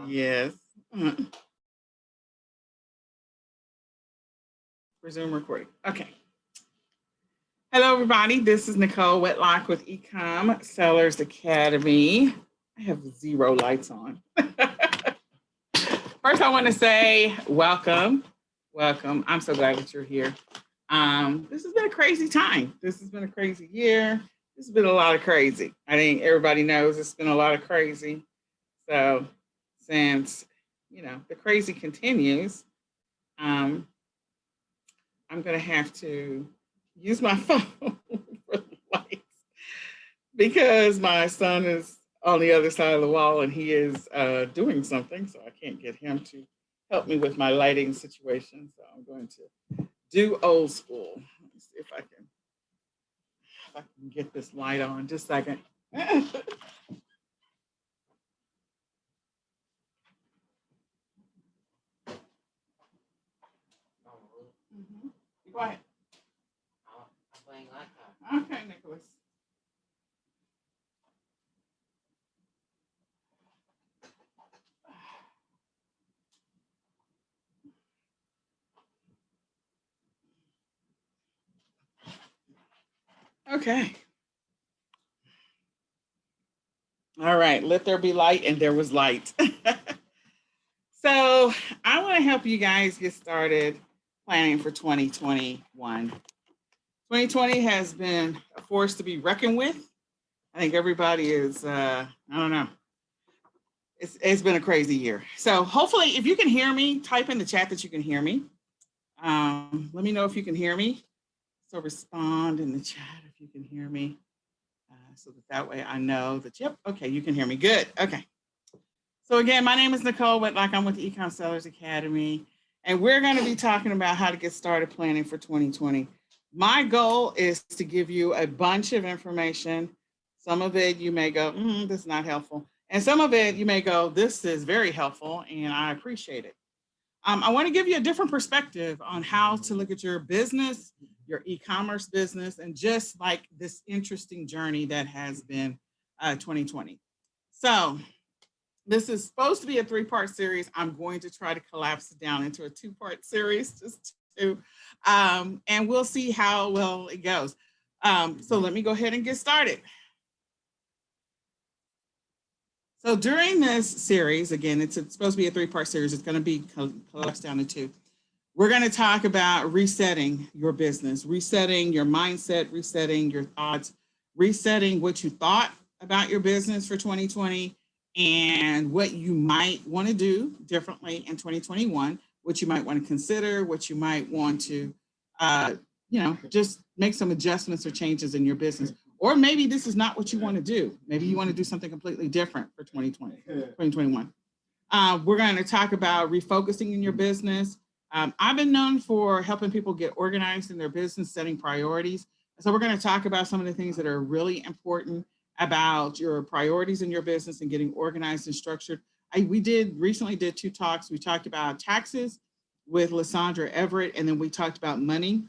Yes. Resume recording. Okay. Hello, everybody. This is Nicole Whitlock with eCom Sellers Academy. I have 0 lights on. First, I want to say welcome. Welcome. I'm so glad that you're here. This has been a crazy time. This has been a crazy year. This has been a lot of crazy. I think everybody knows it's been a lot of crazy. So since, the crazy continues, I'm going to have to use my phone for the lights because my son is on the other side of the wall and he is doing something. So I can't get him to help me with my lighting situation. So I'm going to do old school. Let me see if I can get this light on. Just a second. Go ahead. I'm playing iPad. Okay, Nicholas. Okay. All right. Let there be light, and there was light. So I want to help you guys get started planning for 2021. 2020 has been a force to be reckoned with. I think everybody is, I don't know. It's been a crazy year. So hopefully, if you can hear me, type in the chat that you can hear me. Let me know if you can hear me. So respond in the chat if you can hear me. So that way I know that, yep, okay, you can hear me. Good, okay. So again, my name is Nicole Whitlock. I'm with the eCom Sellers Academy, and we're gonna be talking about how to get started planning for 2020. My goal is to give you a bunch of information. Some of it you may go, this is not helpful. And some of it you may go, this is very helpful and I appreciate it. I wanna give you a different perspective on how to look at your business, your e-commerce business, and just like this interesting journey that has been 2020. So this is supposed to be a 3-part series. I'm going to try to collapse it down into a 2-part series, just to, and we'll see how well it goes. So let me go ahead and get started. So during this series, again, it's supposed to be a 3-part series. It's going to be collapsed down to 2. We're going to talk about resetting your business, resetting your mindset, resetting your thoughts, resetting what you thought about your business for 2020, and what you might want to do differently in 2021, what you might want to consider, what you might want to, just make some adjustments or changes in your business. Or maybe this is not what you want to do. Maybe you want to do something completely different for 2021. We're going to talk about refocusing in your business. I've been known for helping people get organized in their business, setting priorities. So we're going to talk about some of the things that are really important about your priorities in your business and getting organized and structured. We recently did 2 talks. We talked about taxes with Lysandra Everett, and then we talked about money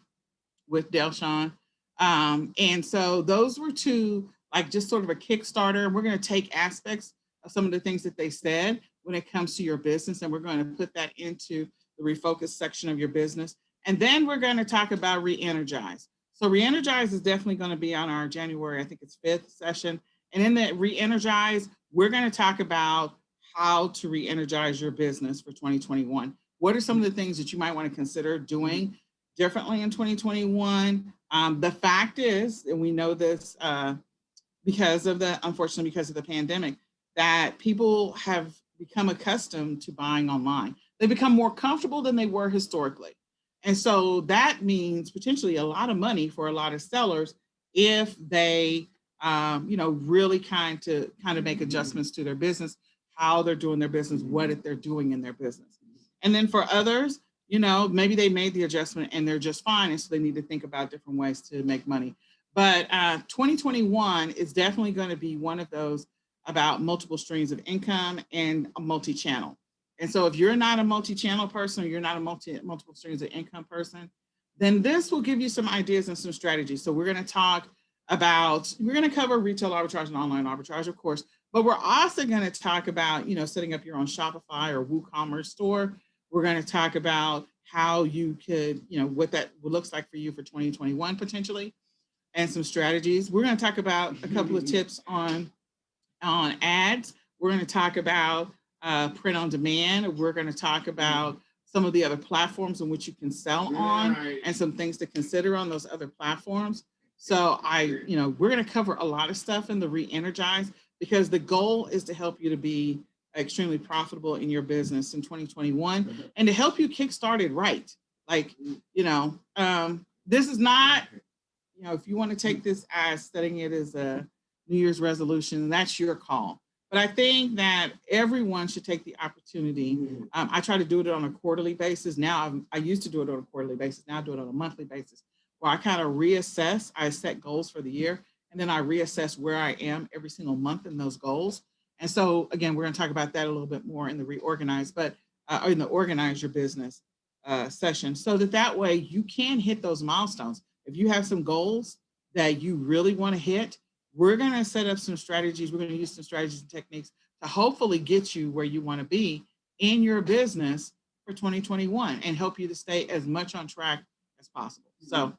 with Delshawn. And so those were 2, like just sort of a Kickstarter. We're going to take aspects of some of the things that they said when it comes to your business, and we're going to put that into the refocus section of your business. And then we're going to talk about re-energize. So re-energize is definitely going to be on our January, I think it's 5th session. And in that re-energize, we're going to talk about how to re-energize your business for 2021. What are some of the things that you might want to consider doing differently in 2021? The fact is, and we know this unfortunately, because of the pandemic, that people have become accustomed to buying online. They become more comfortable than they were historically. And so that means potentially a lot of money for a lot of sellers if they, really kind of make adjustments to their business, how they're doing their business, what they're doing in their business. And then for others, maybe they made the adjustment and they're just fine. And so they need to think about different ways to make money. But 2021 is definitely going to be one of those about multiple streams of income and a multi-channel. And so if you're not a multi-channel person, or you're not a multiple streams of income person, then this will give you some ideas and some strategies. So we're going to cover retail arbitrage and online arbitrage, of course, But we're also going to talk about, setting up your own Shopify or WooCommerce store. We're going to talk about how you could, what that looks like for you for 2021 potentially, and some strategies. We're going to talk about a couple of tips on ads. We're going to talk about print on demand. We're going to talk about some of the other platforms in which you can sell on, and some things to consider on those other platforms. So we're going to cover a lot of stuff in the Re-Energize, because the goal is to help you to be extremely profitable in your business in 2021, and to help you kickstart it right. Like, this is not, if you want to take this as setting it as a New Year's resolution, that's your call. But I think that everyone should take the opportunity. I try to do it on a quarterly basis. Now, I used to do it on a quarterly basis. Now I do it on a monthly basis, where I kind of reassess. I set goals for the year, and then I reassess where I am every single month in those goals. And so, again, we're going to talk about that a little bit more in the Reorganize, or in the Organize Your Business session, so that way you can hit those milestones. If you have some goals that you really want to hit, we're going to set up some strategies. We're going to use some strategies and techniques to hopefully get you where you want to be in your business for 2021, and help you to stay as much on track as possible. So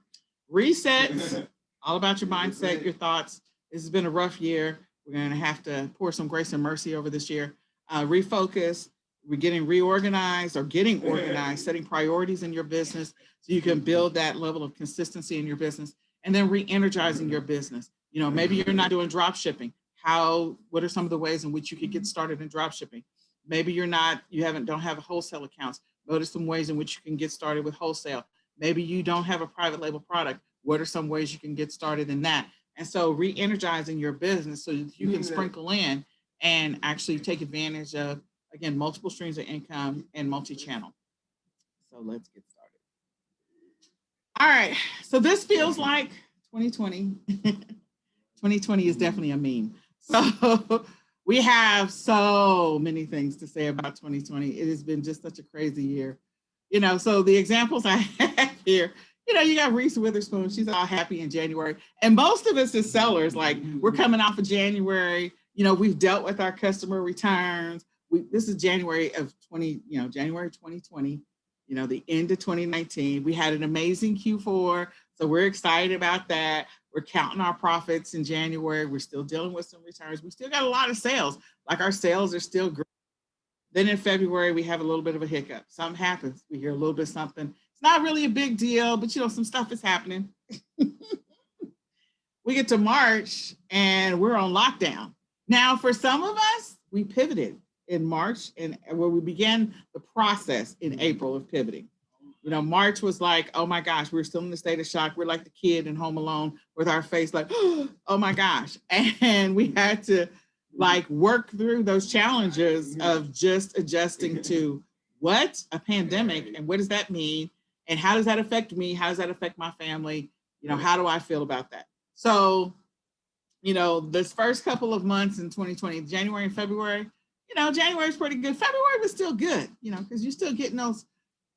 resets, all about your mindset, your thoughts. This has been a rough year. We're going to have to pour some grace and mercy over this year. Refocus. We're getting reorganized, or getting organized, setting priorities in your business so you can build that level of consistency in your business, and then re-energizing your business. Maybe you're not doing drop shipping. What are some of the ways in which you could get started in drop shipping? Maybe don't have wholesale accounts. What are some ways in which you can get started with wholesale? Maybe you don't have a private label product. What are some ways you can get started in that? And so re-energizing your business so that you can sprinkle in and actually take advantage of, again, multiple streams of income and multi-channel. So let's get started. All right. So this feels like 2020. 2020 is definitely a meme. So we have so many things to say about 2020. It has been just such a crazy year. So the examples I have here, you got Reese Witherspoon. She's all happy in January. And most of us as sellers, like, we're coming off of January. We've dealt with our customer returns. This is January of January 2020, the end of 2019. We had an amazing Q4. So we're excited about that. We're counting our profits in January. We're still dealing with some returns. We still got a lot of sales. Like, our sales are still great. Then in February, we have a little bit of a hiccup. Something happens. We hear a little bit of something. It's not really a big deal, but some stuff is happening. We get to March and we're on lockdown. Now, for some of us, we pivoted in March, and where we began the process in April of pivoting. March was like, oh my gosh, we're still in the state of shock. We're like the kid in Home Alone with our face like, oh my gosh. And we had to work through those challenges of just adjusting to what a pandemic, and what does that mean? And how does that affect me? How does that affect my family? How do I feel about that? So, this first couple of months in 2020, January and February, January is pretty good. February was still good, because you're still getting those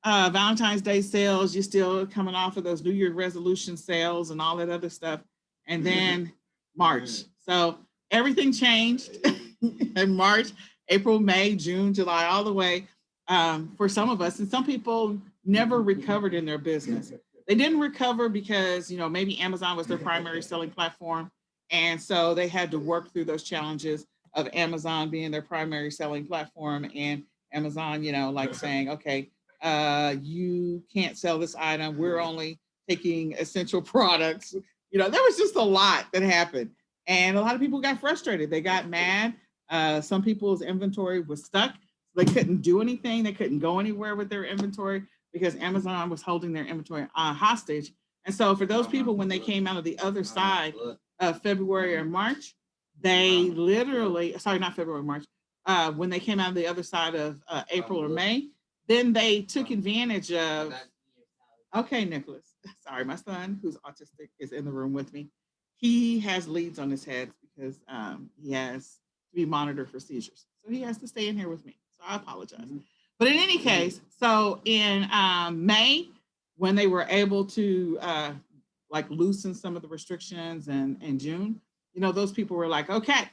Valentine's Day sales. You're still coming off of those New Year resolution sales and all that other stuff. And then March. So everything changed in March, April, May, June, July, all the way for some of us. And some people never recovered in their business. They didn't recover because, maybe Amazon was their primary selling platform. And so they had to work through those challenges of Amazon being their primary selling platform, and Amazon, saying, okay, you can't sell this item. We're only taking essential products. There was just a lot that happened. And a lot of people got frustrated. They got mad. Some people's inventory was stuck. They couldn't do anything. They couldn't go anywhere with their inventory because Amazon was holding their inventory hostage. And so for those people, when they came out of the other side of February or March, they literally, sorry, not February, March, when they came out of the other side of April or May, then they took advantage of, okay, Nicholas, sorry, my son, who's autistic, is in the room with me. He has leads on his head because he has to be monitored for seizures. So he has to stay in here with me. So I apologize. But in any case, so in May, when they were able to loosen some of the restrictions, and in June, those people were like, okay,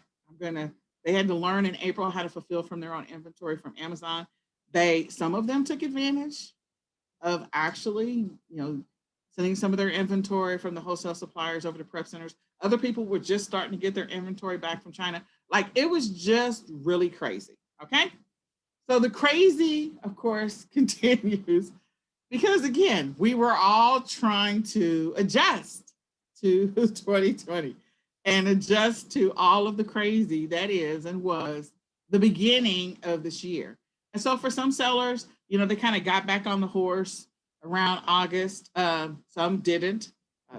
They had to learn in April how to fulfill from their own inventory from Amazon. Some of them took advantage of actually, sending some of their inventory from the wholesale suppliers over to prep centers. Other people were just starting to get their inventory back from China. Like it was just really crazy. Okay. So the crazy, of course, continues because again, we were all trying to adjust to 2020 and adjust to all of the crazy that is and was the beginning of this year. And so for some sellers, they kind of got back on the horse around August. Some didn't,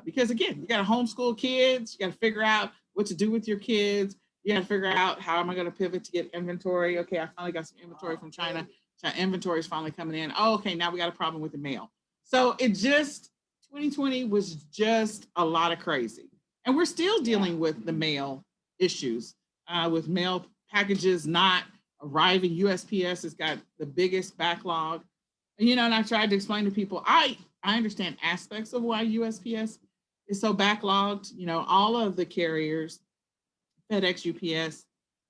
because again, you got to homeschool kids. You got to figure out what to do with your kids. You got to figure out how am I going to pivot to get inventory. Okay, I finally got some inventory from China. Inventory is finally coming in. Oh, okay, now we got a problem with the mail. So 2020 was just a lot of crazy. And we're still dealing with the mail issues, with mail packages not arriving. USPS has got the biggest backlog. And I tried to explain to people, I understand aspects of why USPS is so backlogged. All of the carriers, FedEx, UPS,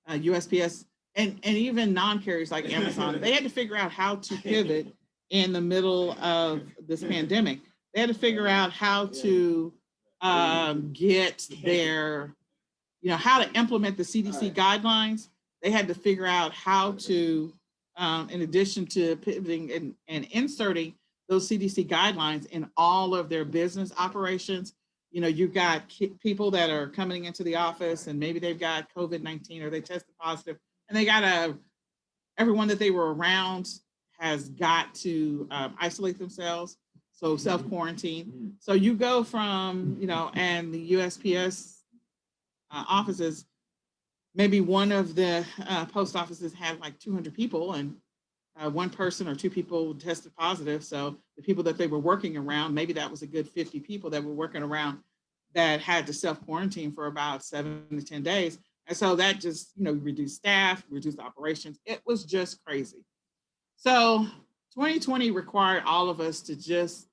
USPS, and even non-carriers like Amazon, they had to figure out how to pivot in the middle of this pandemic. They had to figure out how to get their, how to implement the CDC guidelines. They had to figure out how to, in addition to pivoting and inserting those CDC guidelines in all of their business operations. You've got people that are coming into the office and maybe they've got COVID-19 or they tested positive, and they got everyone that they were around has got to isolate themselves. So self-quarantine. So you go from, and the USPS offices, maybe one of the post offices had like 200 people and one person or two people tested positive. So the people that they were working around, maybe that was a good 50 people that were working around that had to self-quarantine for about 7 to 10 days. And so that just, reduced staff, reduced operations. It was just crazy. So 2020 required all of us to just,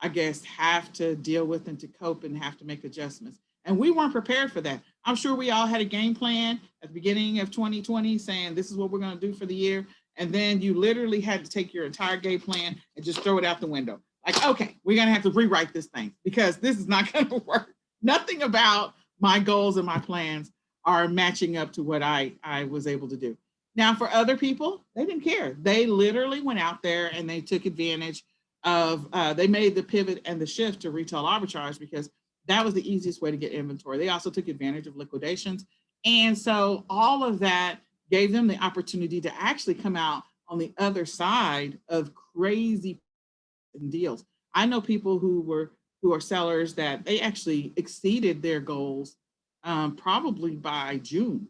I guess, have to deal with and to cope and have to make adjustments. And we weren't prepared for that. I'm sure we all had a game plan at the beginning of 2020 saying this is what we're going to do for the year. And then you literally had to take your entire game plan and just throw it out the window. Like, okay, we're going to have to rewrite this thing because this is not going to work. Nothing about my goals and my plans are matching up to what I was able to do. Now, for other people, they didn't care. They literally went out there and they took advantage of, they made the pivot and the shift to retail arbitrage because that was the easiest way to get inventory. They also took advantage of liquidations. And so all of that gave them the opportunity to actually come out on the other side of crazy deals. I know people who are sellers that they actually exceeded their goals probably by June.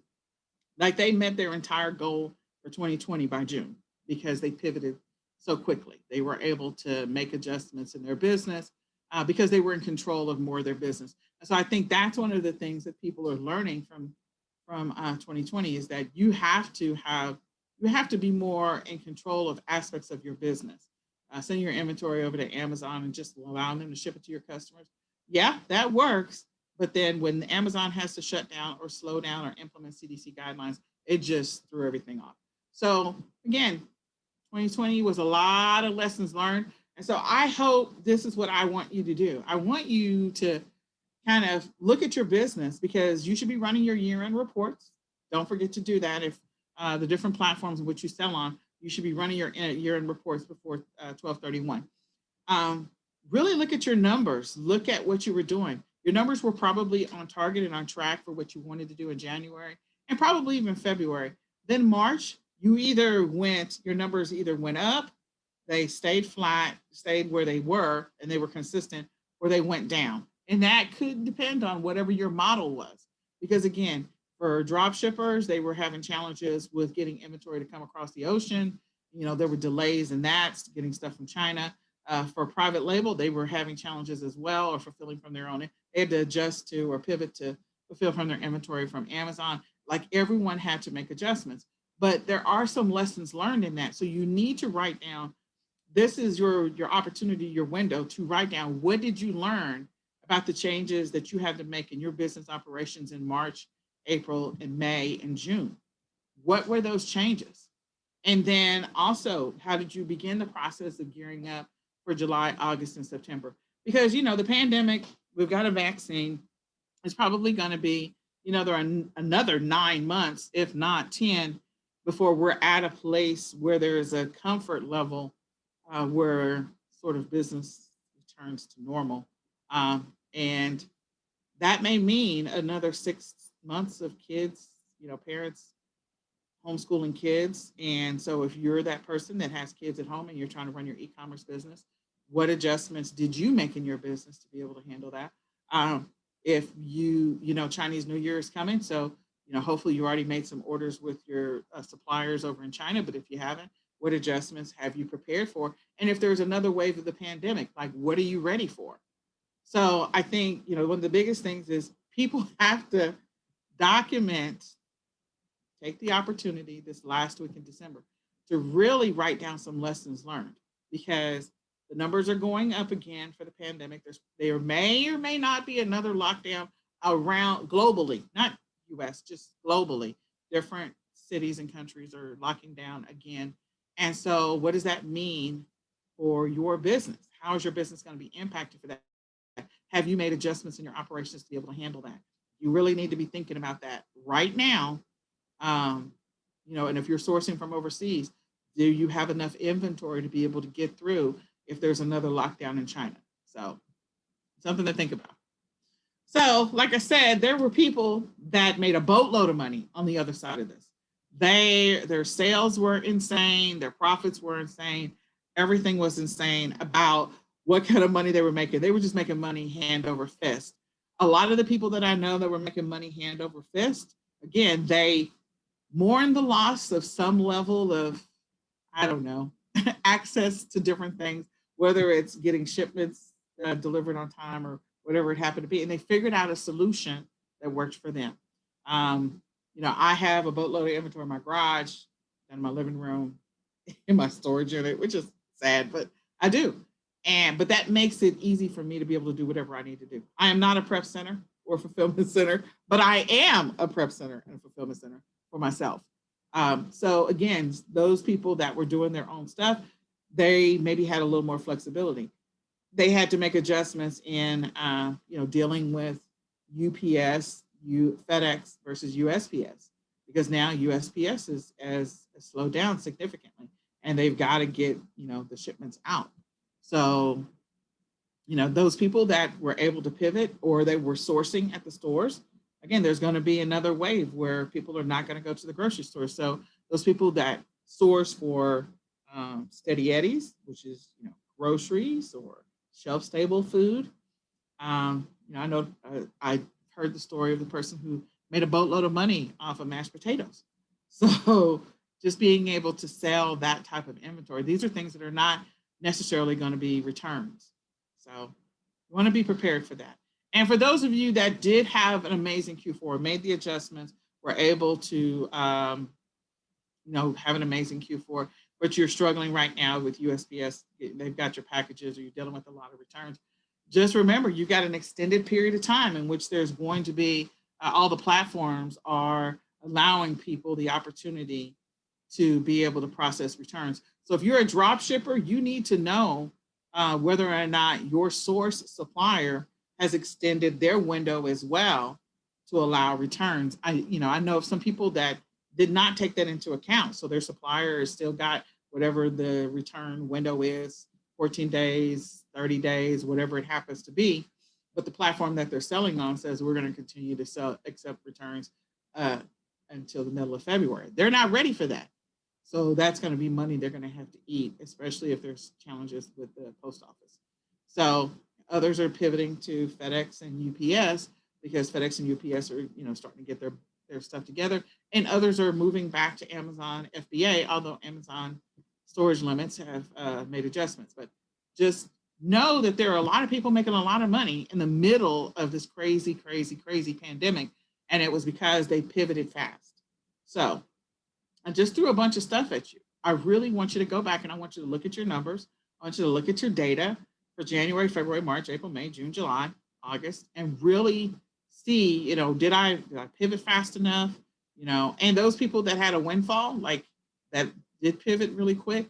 Like they met their entire goal for 2020 by June because they pivoted so quickly. They were able to make adjustments in their business because they were in control of more of their business. And so I think that's one of the things that people are learning from 2020 is that you have to be more in control of aspects of your business. Send your inventory over to Amazon and just allowing them to ship it to your customers. Yeah, that works. But then when Amazon has to shut down or slow down or implement CDC guidelines, it just threw everything off. So again, 2020 was a lot of lessons learned. And so I hope this is what I want you to do. I want you to kind of look at your business because you should be running your year-end reports. Don't forget to do that. If the different platforms in which you sell on, you should be running your year-end reports before 12/31. Really look at your numbers. Look at what you were doing. Your numbers were probably on target and on track for what you wanted to do in January and probably even February. Then March, your numbers either went up, they stayed flat, stayed where they were, and they were consistent, or they went down. And that could depend on whatever your model was. Because again, for drop shippers, they were having challenges with getting inventory to come across the ocean. There were delays in that, getting stuff from China. For private label, they were having challenges as well, or fulfilling from their own. They had to adjust to or pivot to fulfill from their inventory from Amazon. Like everyone had to make adjustments. But there are some lessons learned in that. So you need to write down, this is your opportunity, your window to write down, what did you learn about the changes that you had to make in your business operations in March, April, and May, and June? what were those changes? And then also, how did you begin the process of gearing up for July, August, and September? Because, the pandemic, we've got a vaccine. It's probably going to be, there are another 9 months, if not 10, before we're at a place where there is a comfort level where sort of business returns to normal. And that may mean another 6 months of kids, parents homeschooling kids. And so if you're that person that has kids at home and you're trying to run your e-commerce business, what adjustments did you make in your business to be able to handle that? If Chinese New Year is coming, so, hopefully you already made some orders with your suppliers over in China, but if you haven't, what adjustments have you prepared for? And if there's another wave of the pandemic, like, what are you ready for? So I think, one of the biggest things is people have to document, take the opportunity this last week in December to really write down some lessons learned, because the numbers are going up again for the pandemic. There may or may not be another lockdown around globally, not US, just globally. Different cities and countries are locking down again. And so what does that mean for your business? How is your business going to be impacted for that? Have you made adjustments in your operations to be able to handle that? You really need to be thinking about that right now. And if you're sourcing from overseas, do you have enough inventory to be able to get through if there's another lockdown in China? So something to think about. So, like I said, there were people that made a boatload of money on the other side of this. Their sales were insane, their profits were insane, everything was insane about what kind of money they were making. They were just making money hand over fist. A lot of the people that I know that were making money hand over fist, again, they mourn the loss of some level of, I don't know, access to different things, whether it's getting shipments delivered on time or whatever it happened to be. And they figured out a solution that worked for them. I have a boatload of inventory in my garage, in my living room, in my storage unit, which is sad, but I do. But that makes it easy for me to be able to do whatever I need to do. I am not a prep center or fulfillment center, but I am a prep center and a fulfillment center for myself. So again, those people that were doing their own stuff, they maybe had a little more flexibility. They had to make adjustments in, dealing with UPS, FedEx versus USPS, because now USPS has slowed down significantly, and they've got to get, the shipments out. So, those people that were able to pivot or they were sourcing at the stores, again, there's going to be another wave where people are not going to go to the grocery store. So those people that source for steady eddies, which is, groceries or shelf-stable food. I know I heard the story of the person who made a boatload of money off of mashed potatoes. So just being able to sell that type of inventory, these are things that are not necessarily going to be returns. So you want to be prepared for that. And for those of you that did have an amazing Q4, made the adjustments, were able to, have an amazing Q4, but you're struggling right now with USPS, they've got your packages, or you're dealing with a lot of returns. Just remember, you've got an extended period of time in which there's going to be, all the platforms are allowing people the opportunity to be able to process returns. So if you're a drop shipper, you need to know whether or not your source supplier has extended their window as well to allow returns. I know of some people that did not take that into account. So their supplier has still got whatever the return window is, 14 days, 30 days, whatever it happens to be. But the platform that they're selling on says we're going to continue to accept returns until the middle of February. They're not ready for that. So that's going to be money they're going to have to eat, especially if there's challenges with the post office. So others are pivoting to FedEx and UPS because FedEx and UPS are, starting to get their stuff together. And others are moving back to Amazon FBA, although Amazon storage limits have made adjustments. But just know that there are a lot of people making a lot of money in the middle of this crazy, crazy, crazy pandemic. And it was because they pivoted fast. So I just threw a bunch of stuff at you. I really want you to go back and I want you to look at your numbers. I want you to look at your data for January, February, March, April, May, June, July, August, and really see, did I pivot fast enough? And those people that had a windfall, like that did pivot really quick,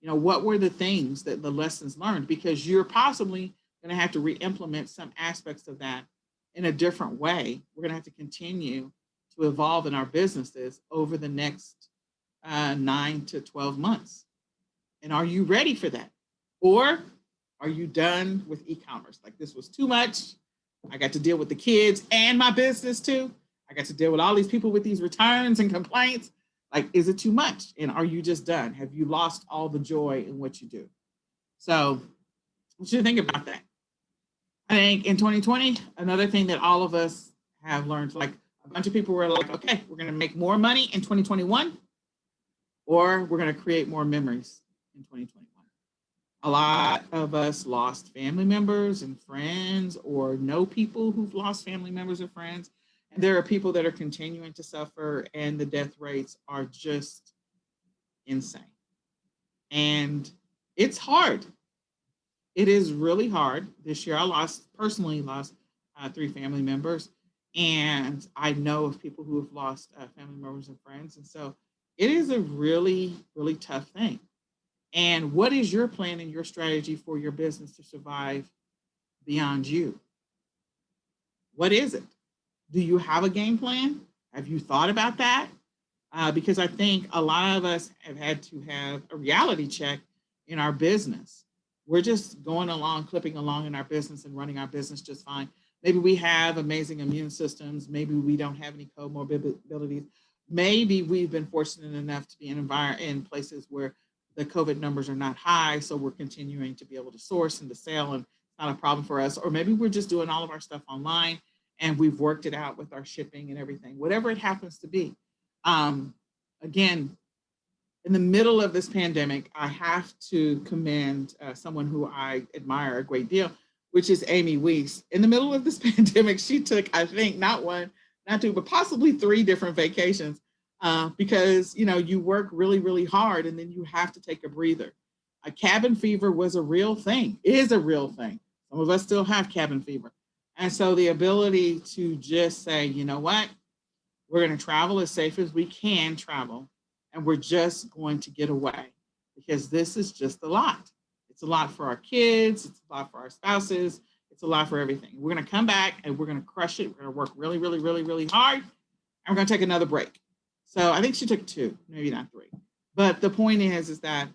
what were the things that the lessons learned? Because you're possibly going to have to re-implement some aspects of that in a different way. We're going to have to continue to evolve in our businesses over the next 9 to 12 months. And are you ready for that? Or are you done with e-commerce? Like, this was too much. I got to deal with the kids and my business too. I got to deal with all these people with these returns and complaints. Like, is it too much? And are you just done? Have you lost all the joy in what you do? So what you think about that? I think in 2020, another thing that all of us have learned, like a bunch of people were like, okay, we're going to make more money in 2021, or we're going to create more memories in 2021. A lot of us lost family members and friends, or know people who've lost family members or friends. And there are people that are continuing to suffer, and the death rates are just insane. And it's hard. It is really hard. This year, I personally lost 3 family members. And I know of people who have lost family members and friends. And so it is a really, really tough thing. And what is your plan and your strategy for your business to survive beyond you? What is it? Do you have a game plan? Have you thought about that? Because I think a lot of us have had to have a reality check in our business. We're just going along, clipping along in our business and running our business just fine. Maybe we have amazing immune systems. Maybe we don't have any comorbidities. Maybe we've been fortunate enough to be in places where the COVID numbers are not high, so we're continuing to be able to source and to sell, and it's not a problem for us. Or maybe we're just doing all of our stuff online and we've worked it out with our shipping and everything, whatever it happens to be. Again, in the middle of this pandemic, I have to commend someone who I admire a great deal, which is Amy Weiss. In the middle of this pandemic, she took, I think, not one, not two, but possibly 3 different vacations because, you work really, really hard and then you have to take a breather. Cabin fever was a real thing, is a real thing. Some of us still have cabin fever. And so the ability to just say, you know what, we're going to travel as safe as we can travel, and we're just going to get away because this is just a lot. It's a lot for our kids. It's a lot for our spouses. It's a lot for everything. We're going to come back and we're going to crush it. We're going to work really, really, really, really hard. And we're going to take another break. So I think she took 2, maybe not 3. But the point is that,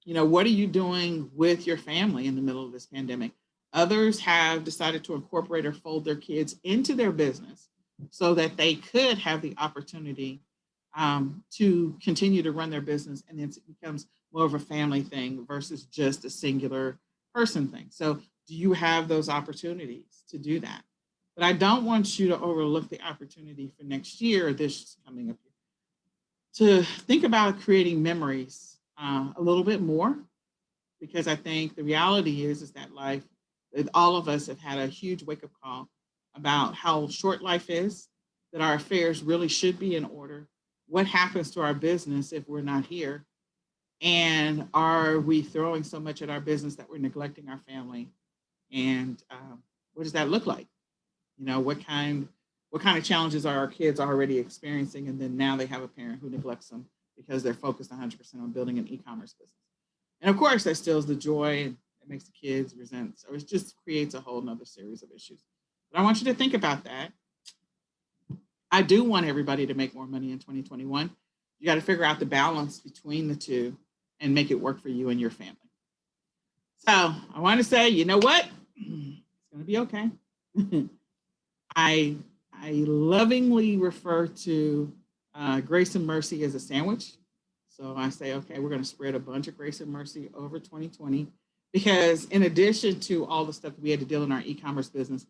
what are you doing with your family in the middle of this pandemic? Others have decided to incorporate or fold their kids into their business so that they could have the opportunity to continue to run their business, and it becomes more of a family thing versus just a singular person thing. So do you have those opportunities to do that? But I don't want you to overlook the opportunity for next year, this coming up year, to think about creating memories a little bit more, because I think the reality is that life, all of us have had a huge wake-up call about how short life is, that our affairs really should be in order. What happens to our business if we're not here? And are we throwing so much at our business that we're neglecting our family? And what does that look like? What kind of challenges are our kids already experiencing? And then now they have a parent who neglects them because they're focused 100% on building an e-commerce business. And of course, that steals the joy and it makes the kids resent. So it just creates a whole nother series of issues. But I want you to think about that. I do want everybody to make more money in 2021. You got to figure out the balance between the two and make it work for you and your family. So I want to say, you know what? It's going to be okay. I lovingly refer to grace and mercy as a sandwich. So I say, okay, we're going to spread a bunch of grace and mercy over 2020, because in addition to all the stuff that we had to deal in our e-commerce business,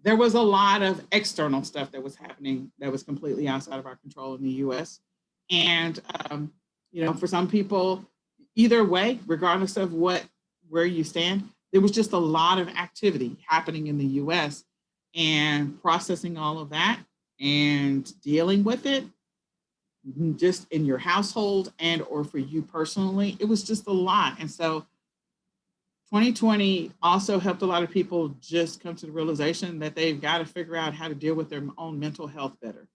there was a lot of external stuff that was happening that was completely outside of our control in the US. And, for some people, either way, regardless of where you stand, there was just a lot of activity happening in the US, and processing all of that and dealing with it just in your household and or for you personally, it was just a lot. And so 2020 also helped a lot of people just come to the realization that they've got to figure out how to deal with their own mental health better,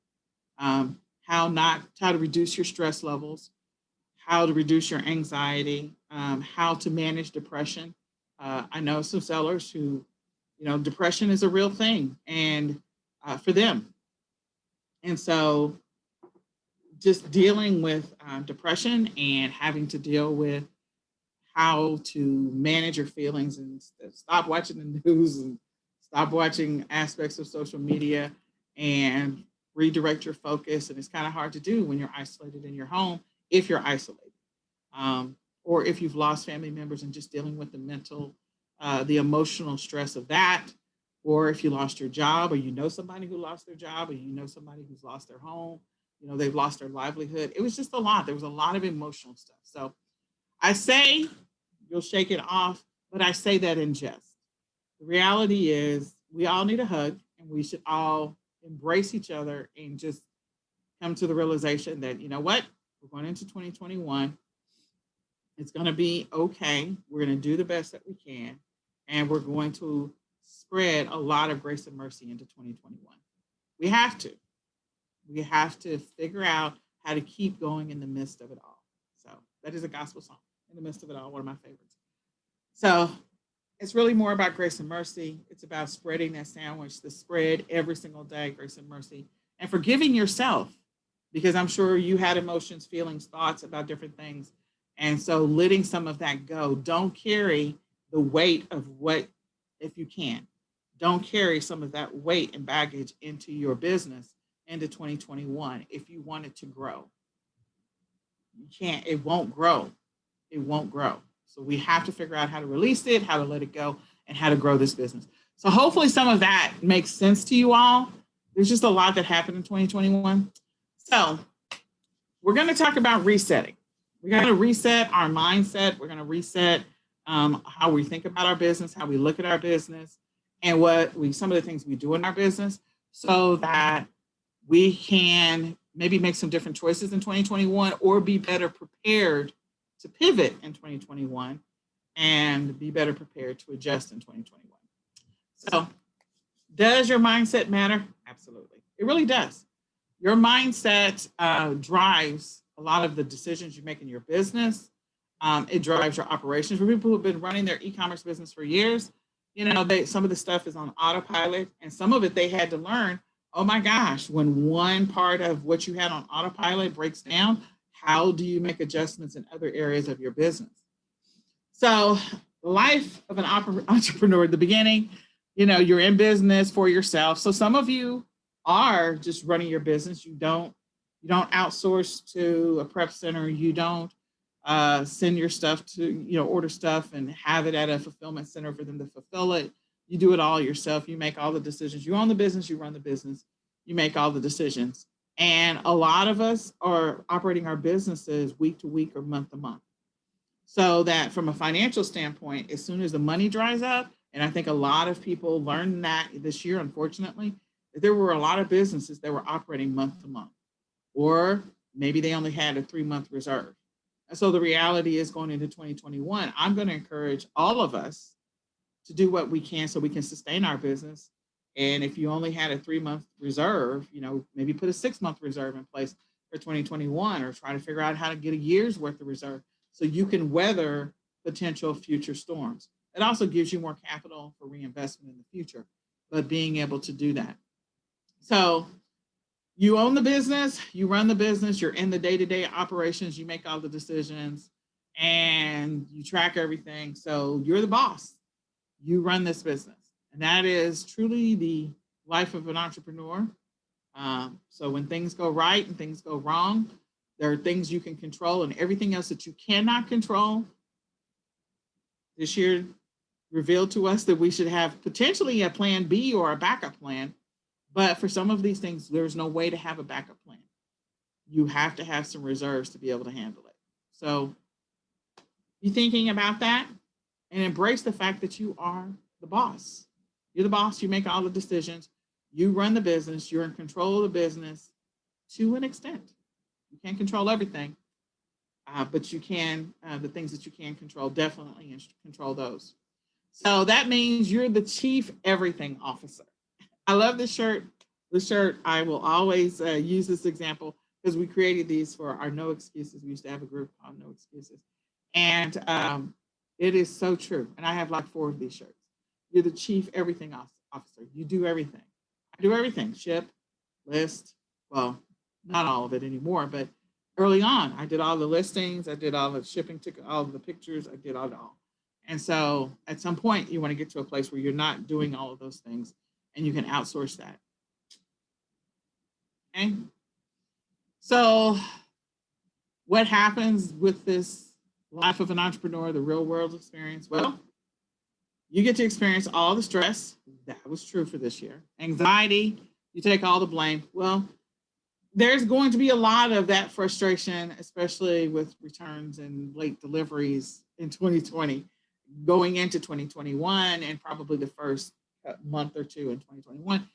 how to reduce your stress levels, how to reduce your anxiety, how to manage depression. I know some sellers who, depression is a real thing, and for them. And so just dealing with depression and having to deal with how to manage your feelings and stop watching the news and stop watching aspects of social media and redirect your focus. And it's kind of hard to do when you're isolated in your home, if you're isolated, or if you've lost family members and just dealing with the mental, the emotional stress of that, or if you lost your job, or you know somebody who lost their job, or you know somebody who's lost their home, they've lost their livelihood. It was just a lot. There was a lot of emotional stuff. So I say you'll shake it off, but I say that in jest. The reality is we all need a hug, and we should all embrace each other and just come to the realization that, you know what, we're going into 2021. It's going to be okay. We're going to do the best that we can, and we're going to spread a lot of grace and mercy into 2021. We have to. We have to figure out how to keep going in the midst of it all. So that is a gospel song, In the Midst of It All, one of my favorites. So it's really more about grace and mercy. It's about spreading that sandwich, the spread every single day, grace and mercy, and forgiving yourself, because I'm sure you had emotions, feelings, thoughts about different things. And so letting some of that go. Don't carry the weight of what, if you can, don't carry some of that weight and baggage into your business into 2021 if you want it to grow. You can't, it won't grow. It won't grow. So we have to figure out how to release it, how to let it go, and how to grow this business. So hopefully some of that makes sense to you all. There's just a lot that happened in 2021. So we're going to talk about resetting. We're going to reset our mindset. We're going to reset how we think about our business, how we look at our business, and some of the things we do in our business, so that we can maybe make some different choices in 2021, or be better prepared to pivot in 2021 and be better prepared to adjust in 2021. So does your mindset matter? Absolutely. It really does. Your mindset drives a lot of the decisions you make in your business. It drives your operations. For people who have been running their e-commerce business for years, some of the stuff is on autopilot, and some of it they had to learn. Oh my gosh, when one part of what you had on autopilot breaks down, how do you make adjustments in other areas of your business? So life of an entrepreneur at the beginning, you're in business for yourself. So some of you are just running your business. You don't outsource to a prep center. You don't send your stuff to, order stuff and have it at a fulfillment center for them to fulfill it. You do it all yourself. You make all the decisions. You own the business, you run the business, you make all the decisions. And a lot of us are operating our businesses week to week or month to month. So that from a financial standpoint, as soon as the money dries up, and I think a lot of people learned that this year, unfortunately, that there were a lot of businesses that were operating month to month, or maybe they only had a 3-month reserve. And so the reality is, going into 2021, I'm going to encourage all of us to do what we can so we can sustain our business. And if you only had a 3-month reserve, maybe put a 6-month reserve in place for 2021, or try to figure out how to get a year's worth of reserve so you can weather potential future storms. It also gives you more capital for reinvestment in the future, but being able to do that. So you own the business, you run the business, you're in the day-to-day operations, you make all the decisions, and you track everything. So you're the boss. You run this business. And that is truly the life of an entrepreneur. So when things go right and things go wrong, there are things you can control, and everything else that you cannot control. This year revealed to us that we should have potentially a plan B or a backup plan. But for some of these things, there's no way to have a backup plan. You have to have some reserves to be able to handle it. So be thinking about that, and embrace the fact that you are the boss. You're the boss. You make all the decisions. You run the business. You're in control of the business to an extent. You can't control everything, but you can, the things that you can control, definitely control those. So that means you're the chief everything officer. I love this shirt. The shirt, I will always use this example. because we created these for our no excuses. We used to have a group called No Excuses. And it is so true. And I have like 4 of these shirts. You're the chief everything officer. You do everything. I do everything. Ship, list. Well, not all of it anymore, but early on, I did all the listings. I did all the shipping, took all of the pictures. I did it all. And so at some point, you want to get to a place where you're not doing all of those things and you can outsource that. Okay. So what happens with this life of an entrepreneur, the real world experience? Well, you get to experience all the stress. That was true for this year. Anxiety, you take all the blame. Well, there's going to be a lot of that frustration, especially with returns and late deliveries in 2020, going into 2021, and probably the first month or two in 2021.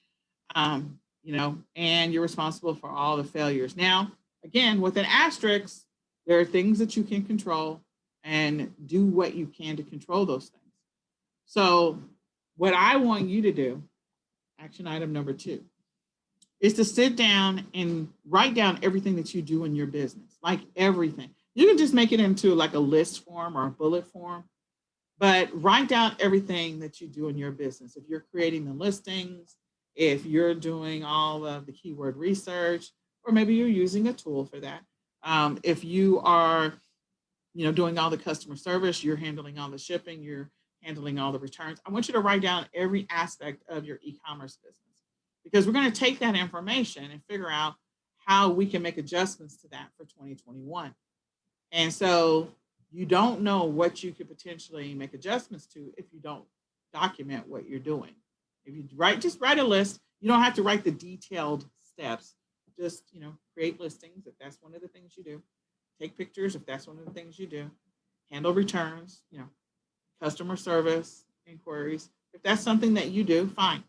And you're responsible for all the failures. Now, again, with an asterisk, there are things that you can control and do what you can to control those things. So what I want you to do, action item number 2, is to sit down and write down everything that you do in your business, like everything. You can just make it into like a list form or a bullet form, but write down everything that you do in your business. If you're creating the listings, if you're doing all of the keyword research, or maybe you're using a tool for that. If you are, doing all the customer service, you're handling all the shipping, you're handling all the returns. I want you to write down every aspect of your e-commerce business, because we're going to take that information and figure out how we can make adjustments to that for 2021. And so you don't know what you could potentially make adjustments to if you don't document what you're doing. If you just write a list. You don't have to write the detailed steps. Just, create listings if that's one of the things you do. Take pictures if that's one of the things you do. Handle returns, customer service, inquiries. If that's something that you do, fine.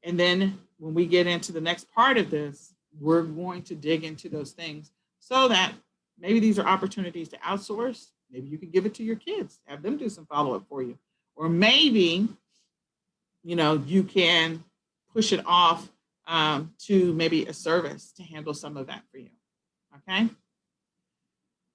And then when we get into the next part of this, we're going to dig into those things so that maybe these are opportunities to outsource. Maybe you can give it to your kids, have them do some follow-up for you. Or maybe, you can push it off to maybe a service to handle some of that for you. Okay.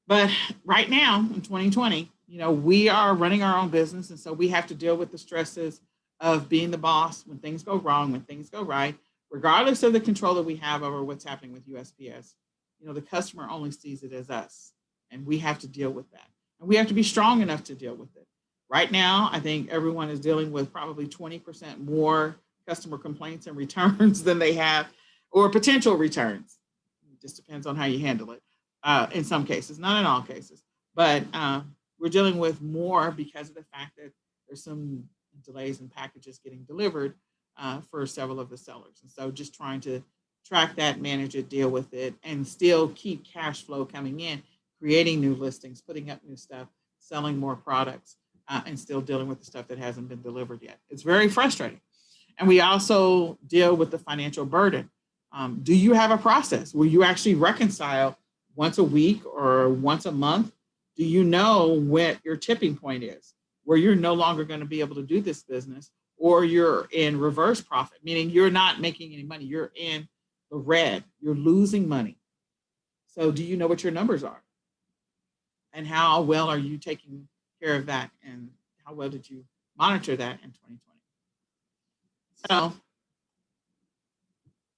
But right now in 2020, we are running our own business. And so we have to deal with the stresses of being the boss when things go wrong, when things go right, regardless of the control that we have over what's happening with USPS. The customer only sees it as us, and we have to deal with that. And we have to be strong enough to deal with it. Right now, I think everyone is dealing with probably 20% more customer complaints and returns than they have, or potential returns. It just depends on how you handle it. In some cases, not in all cases, but we're dealing with more because of the fact that there's some delays in packages getting delivered for several of the sellers. And so just trying to track that, manage it, deal with it, and still keep cash flow coming in, creating new listings, putting up new stuff, selling more products, and still dealing with the stuff that hasn't been delivered yet. It's very frustrating. And we also deal with the financial burden. Do you have a process where you actually reconcile once a week or once a month? Do you know what your tipping point is, where you're no longer going to be able to do this business, or you're in reverse profit, meaning you're not making any money, you're in the red, you're losing money? So do you know what your numbers are? And how well are you taking care of that? And how well did you monitor that in 2020? So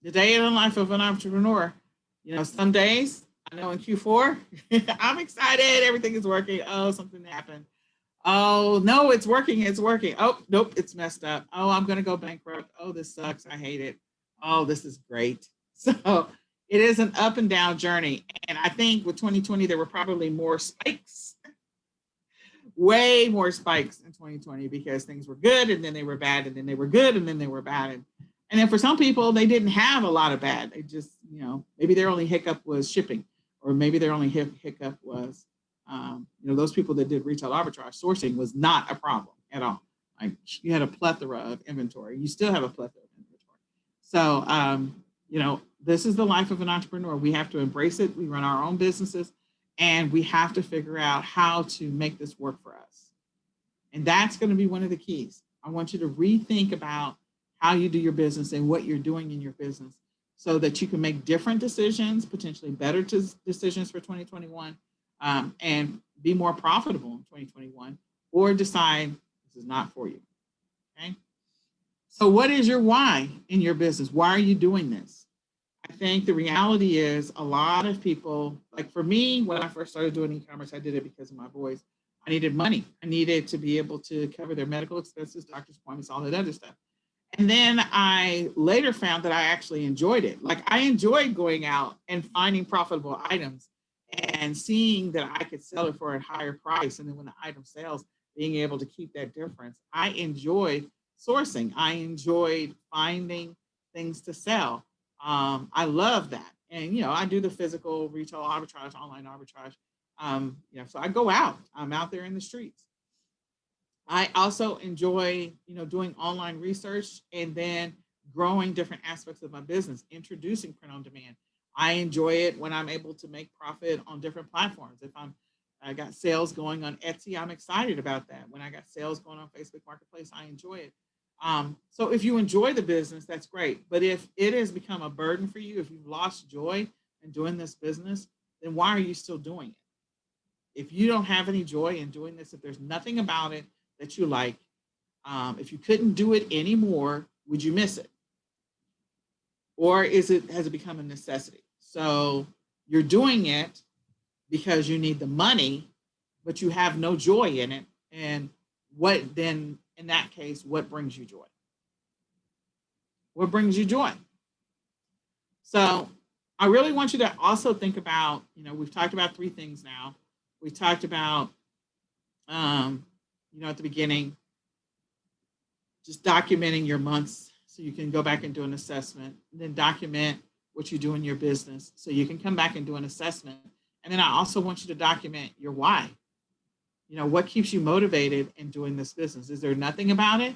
the day in the life of an entrepreneur, some days, I know in Q4, I'm excited, everything is working. Oh, something happened. Oh, no, it's working. Oh, nope, it's messed up. Oh, I'm going to go bankrupt. Oh, this sucks. I hate it. Oh, this is great. So it is an up and down journey. And I think with 2020, there were probably more spikes, way more spikes in 2020, because things were good and then they were bad and then they were good and then they were bad. And then for some people, they didn't have a lot of bad. They just, maybe their only hiccup was shipping, or maybe their only hiccup was, those people that did retail arbitrage, sourcing was not a problem at all. Like, you had a plethora of inventory. You still have a plethora of inventory. So, this is the life of an entrepreneur. We have to embrace it. We run our own businesses, and we have to figure out how to make this work for us. And that's going to be one of the keys. I want you to rethink about how you do your business and what you're doing in your business, so that you can make different decisions, potentially better decisions for 2021, and be more profitable in 2021, or decide this is not for you. Okay. So, what is your why in your business? Why are you doing this? I think the reality is a lot of people, like for me, when I first started doing e-commerce, I did it because of my boys. I needed money. I needed to be able to cover their medical expenses, doctor's appointments, all that other stuff. And then I later found that I actually enjoyed it. Like I enjoyed going out and finding profitable items and seeing that I could sell it for a higher price. And then when the item sells, being able to keep that difference. I enjoyed sourcing. I enjoyed finding things to sell. I love that. And, I do the physical retail arbitrage, online arbitrage. So I go out, I'm out there in the streets. I also enjoy, doing online research and then growing different aspects of my business, introducing print on demand. I enjoy it when I'm able to make profit on different platforms. If I got sales going on Etsy, I'm excited about that. When I got sales going on Facebook Marketplace, I enjoy it. So if you enjoy the business, that's great. But if it has become a burden for you, if you've lost joy in doing this business, then why are you still doing it? If you don't have any joy in doing this, if there's nothing about it that you like, if you couldn't do it anymore, would you miss it? Or has it become a necessity? So you're doing it because you need the money, but you have no joy in it. And what then, in that case, what brings you joy? What brings you joy? So I really want you to also think about, we've talked about 3 things now. We talked about, at the beginning, just documenting your months so you can go back and do an assessment, and then document what you do in your business so you can come back and do an assessment. And then I also want you to document your why. What keeps you motivated in doing this business? Is there nothing about it?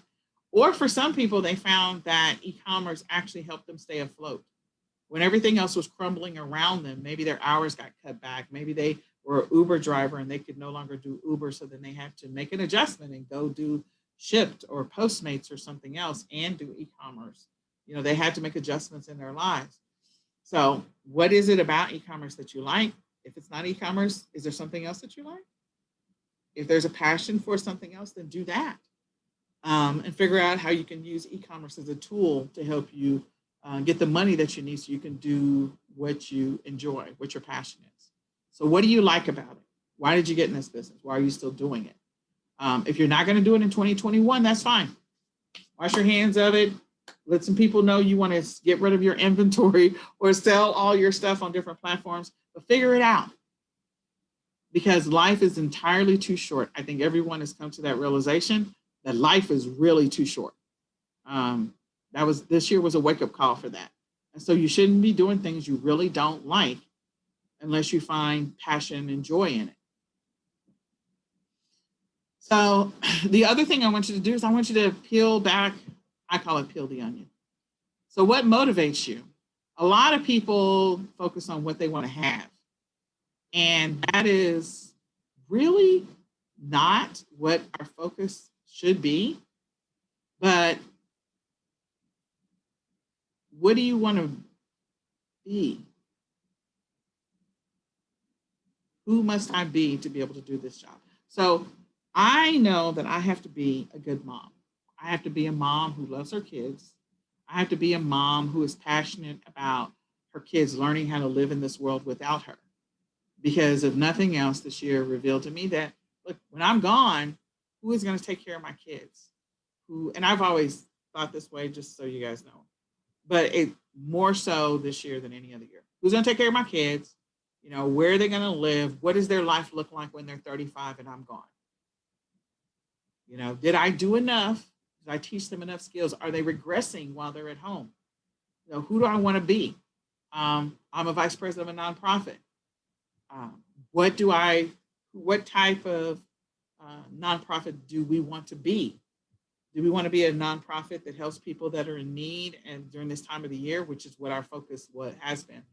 Or for some people, they found that e-commerce actually helped them stay afloat. When everything else was crumbling around them, maybe their hours got cut back. Maybe they were an Uber driver and they could no longer do Uber. So then they had to make an adjustment and go do Shipt or Postmates or something else and do e-commerce. They had to make adjustments in their lives. So what is it about e-commerce that you like? If it's not e-commerce, is there something else that you like? If there's a passion for something else, then do that. And figure out how you can use e-commerce as a tool to help you get the money that you need so you can do what you enjoy, what your passion is. So what do you like about it? Why did you get in this business? Why are you still doing it? If you're not going to do it in 2021, that's fine. Wash your hands of it. Let some people know you want to get rid of your inventory or sell all your stuff on different platforms, but figure it out. Because life is entirely too short. I think everyone has come to that realization that life is really too short. This year was a wake-up call for that. And so you shouldn't be doing things you really don't like unless you find passion and joy in it. So the other thing I want you to do is I want you to peel back, I call it peel the onion. So what motivates you? A lot of people focus on what they want to have. And that is really not what our focus should be. But what do you want to be? Who must I be to be able to do this job? So I know that I have to be a good mom. I have to be a mom who loves her kids. I have to be a mom who is passionate about her kids learning how to live in this world without her. Because if nothing else, this year revealed to me that, look, when I'm gone, who is going to take care of my kids? And I've always thought this way, just so you guys know, but it more so this year than any other year. Who's going to take care of my kids? Where are they going to live? What does their life look like when they're 35 and I'm gone? Did I do enough? Did I teach them enough skills? Are they regressing while they're at home? Who do I want to be? I'm a vice president of a nonprofit. What type of nonprofit do we want to be? Do we want to be a nonprofit that helps people that are in need and during this time of the year, which is what our focus has been?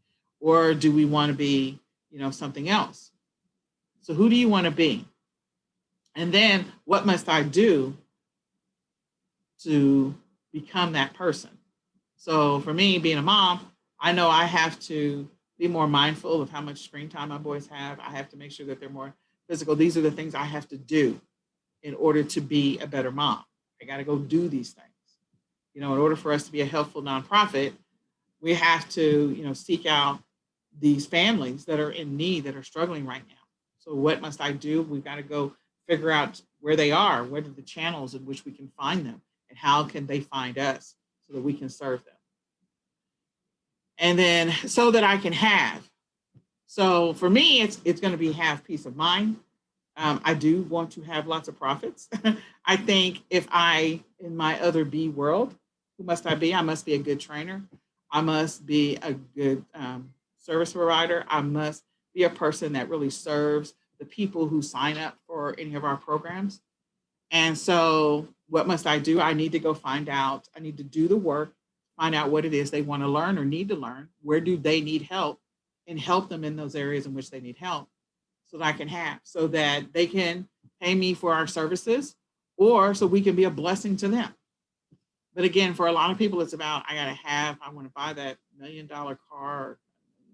Or do we want to be, something else? So who do you want to be? And then what must I do to become that person? So for me, being a mom, I know I have to be more mindful of how much screen time my boys have. I have to make sure that they're more physical. These are the things I have to do in order to be a better mom. I got to go do these things. In order for us to be a helpful nonprofit, we have to, seek out these families that are in need, that are struggling right now. So what must I do? We've got to go figure out where they are, what are the channels in which we can find them, and how can they find us so that we can serve them. And then so that I can have. So for me, it's going to be have peace of mind. I do want to have lots of profits. I think if in my other B world, who must I be? I must be a good trainer. I must be a good service provider. I must be a person that really serves the people who sign up for any of our programs. And so what must I do? I need to go find out. I need to do the work, find out what it is they want to learn or need to learn. Where do they need help? And help them in those areas in which they need help so that I can have, so that they can pay me for our services or so we can be a blessing to them. But again, for a lot of people, it's about, I want to buy that $1 million car,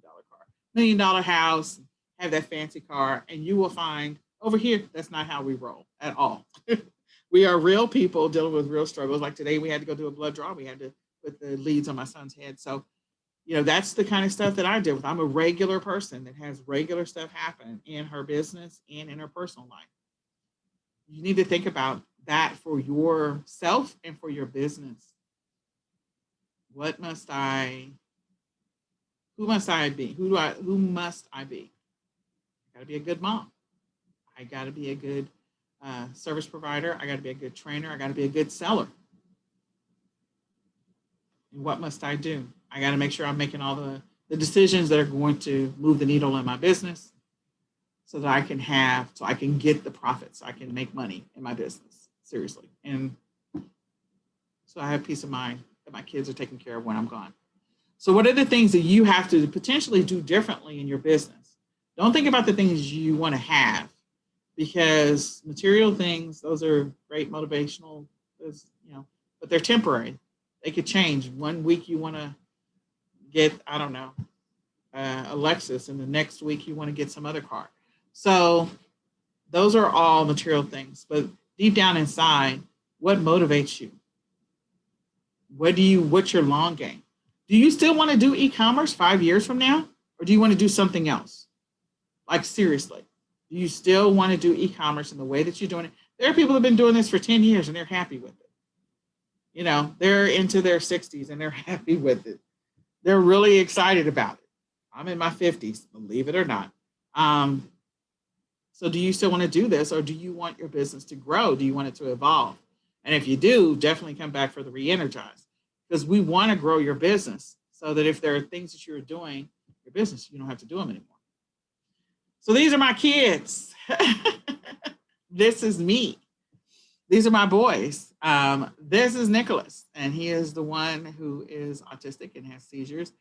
$1 million house, have that fancy car. And you will find over here, that's not how we roll at all. We are real people dealing with real struggles. Like today, we had to go do a blood draw. We had to put the leads on my son's head. So, that's the kind of stuff that I deal with. I'm a regular person that has regular stuff happen in her business and in her personal life. You need to think about that for yourself and for your business. Who must I be? Who must I be? I got to be a good mom. I got to be a good service provider. I got to be a good trainer. I got to be a good seller. And what must I do? I got to make sure I'm making all the decisions that are going to move the needle in my business so that I can get the profits. So I can make money in my business, seriously. And so I have peace of mind that my kids are taken care of when I'm gone. So what are the things that you have to potentially do differently in your business? Don't think about the things you want to have, because material things, those are great motivational, but they're temporary. They could change. One week you want to get, I don't know, a Lexus, and the next week you want to get some other car. So those are all material things, but deep down inside, what motivates you? What's your long game? Do you still want to do e-commerce 5 years from now? Or do you want to do something else? Like seriously, do you still want to do e-commerce in the way that you're doing it? There are people that have been doing this for 10 years and they're happy with it. They're into their 60s and they're happy with it. They're really excited about it. I'm in my 50s, believe it or not. So do you still want to do this, or do you want your business to grow? Do you want it to evolve? And if you do, definitely come back for the re-energize, because we want to grow your business so that if there are things that you're doing, your business, you don't have to do them anymore. So these are my kids. This is me. These are my boys. This is Nicholas, and he is the one who is autistic and has seizures.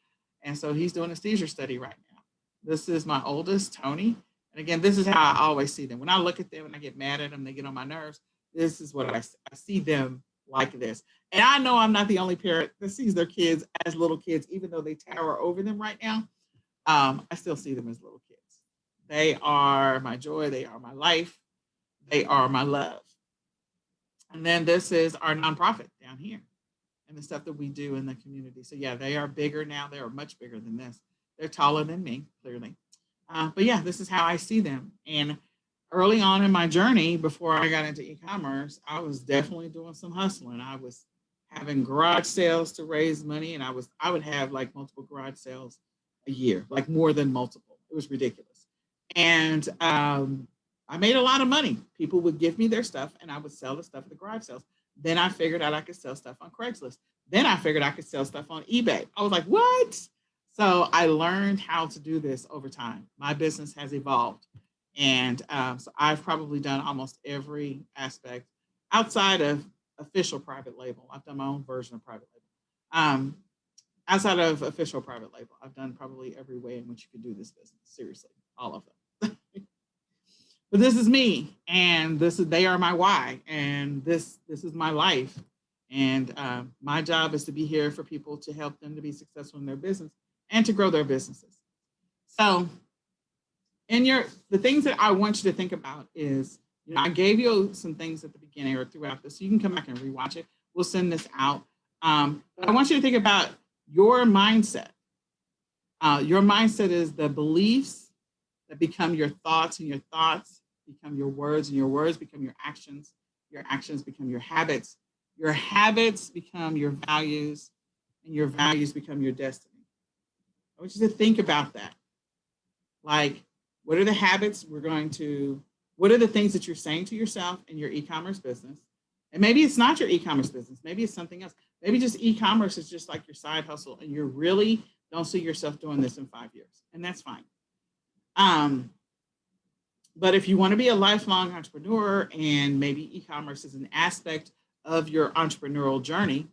And so he's doing a seizure study right now. This is my oldest, Tony. And again, this is how I always see them. When I look at them and I get mad at them, they get on my nerves. This is what I see them like this. And I know I'm not the only parent that sees their kids as little kids, even though they tower over them right now. I still see them as little kids. They are my joy. They are my life. They are my love. And then this is our nonprofit down here and the stuff that we do in the community. So yeah, they are bigger now. They are much bigger than this. They're taller than me, clearly. But yeah, this is how I see them. And early on in my journey, before I got into e-commerce, I was definitely doing some hustling. I was having garage sales to raise money, and I would have like multiple garage sales a year, like more than multiple. It was ridiculous. And I made a lot of money. People would give me their stuff, and I would sell the stuff at the garage sales. Then I figured out I could sell stuff on Craigslist. Then I figured I could sell stuff on eBay. I was like, what? So I learned how to do this over time. My business has evolved. And so I've probably done almost every aspect outside of official private label. I've done my own version of private label. Outside of official private label, I've done probably every way in which you could do this business. Seriously, all of them. But this is me, and they are my why, and this is my life. And my job is to be here for people, to help them to be successful in their business, and to grow their businesses. So the things that I want you to think about is, I gave you some things at the beginning or throughout this, so you can come back and rewatch it. We'll send this out. But I want you to think about your mindset. Your mindset is the beliefs that become your thoughts, and your thoughts become your words, and your words become your actions become your habits become your values, and your values become your destiny. I want you to think about that. Like, what are the habits what are the things that you're saying to yourself in your e-commerce business? And maybe it's not your e-commerce business. Maybe it's something else. Maybe just e-commerce is just like your side hustle, and you really don't see yourself doing this in 5 years, and that's fine. But if you want to be a lifelong entrepreneur, and maybe e-commerce is an aspect of your entrepreneurial journey,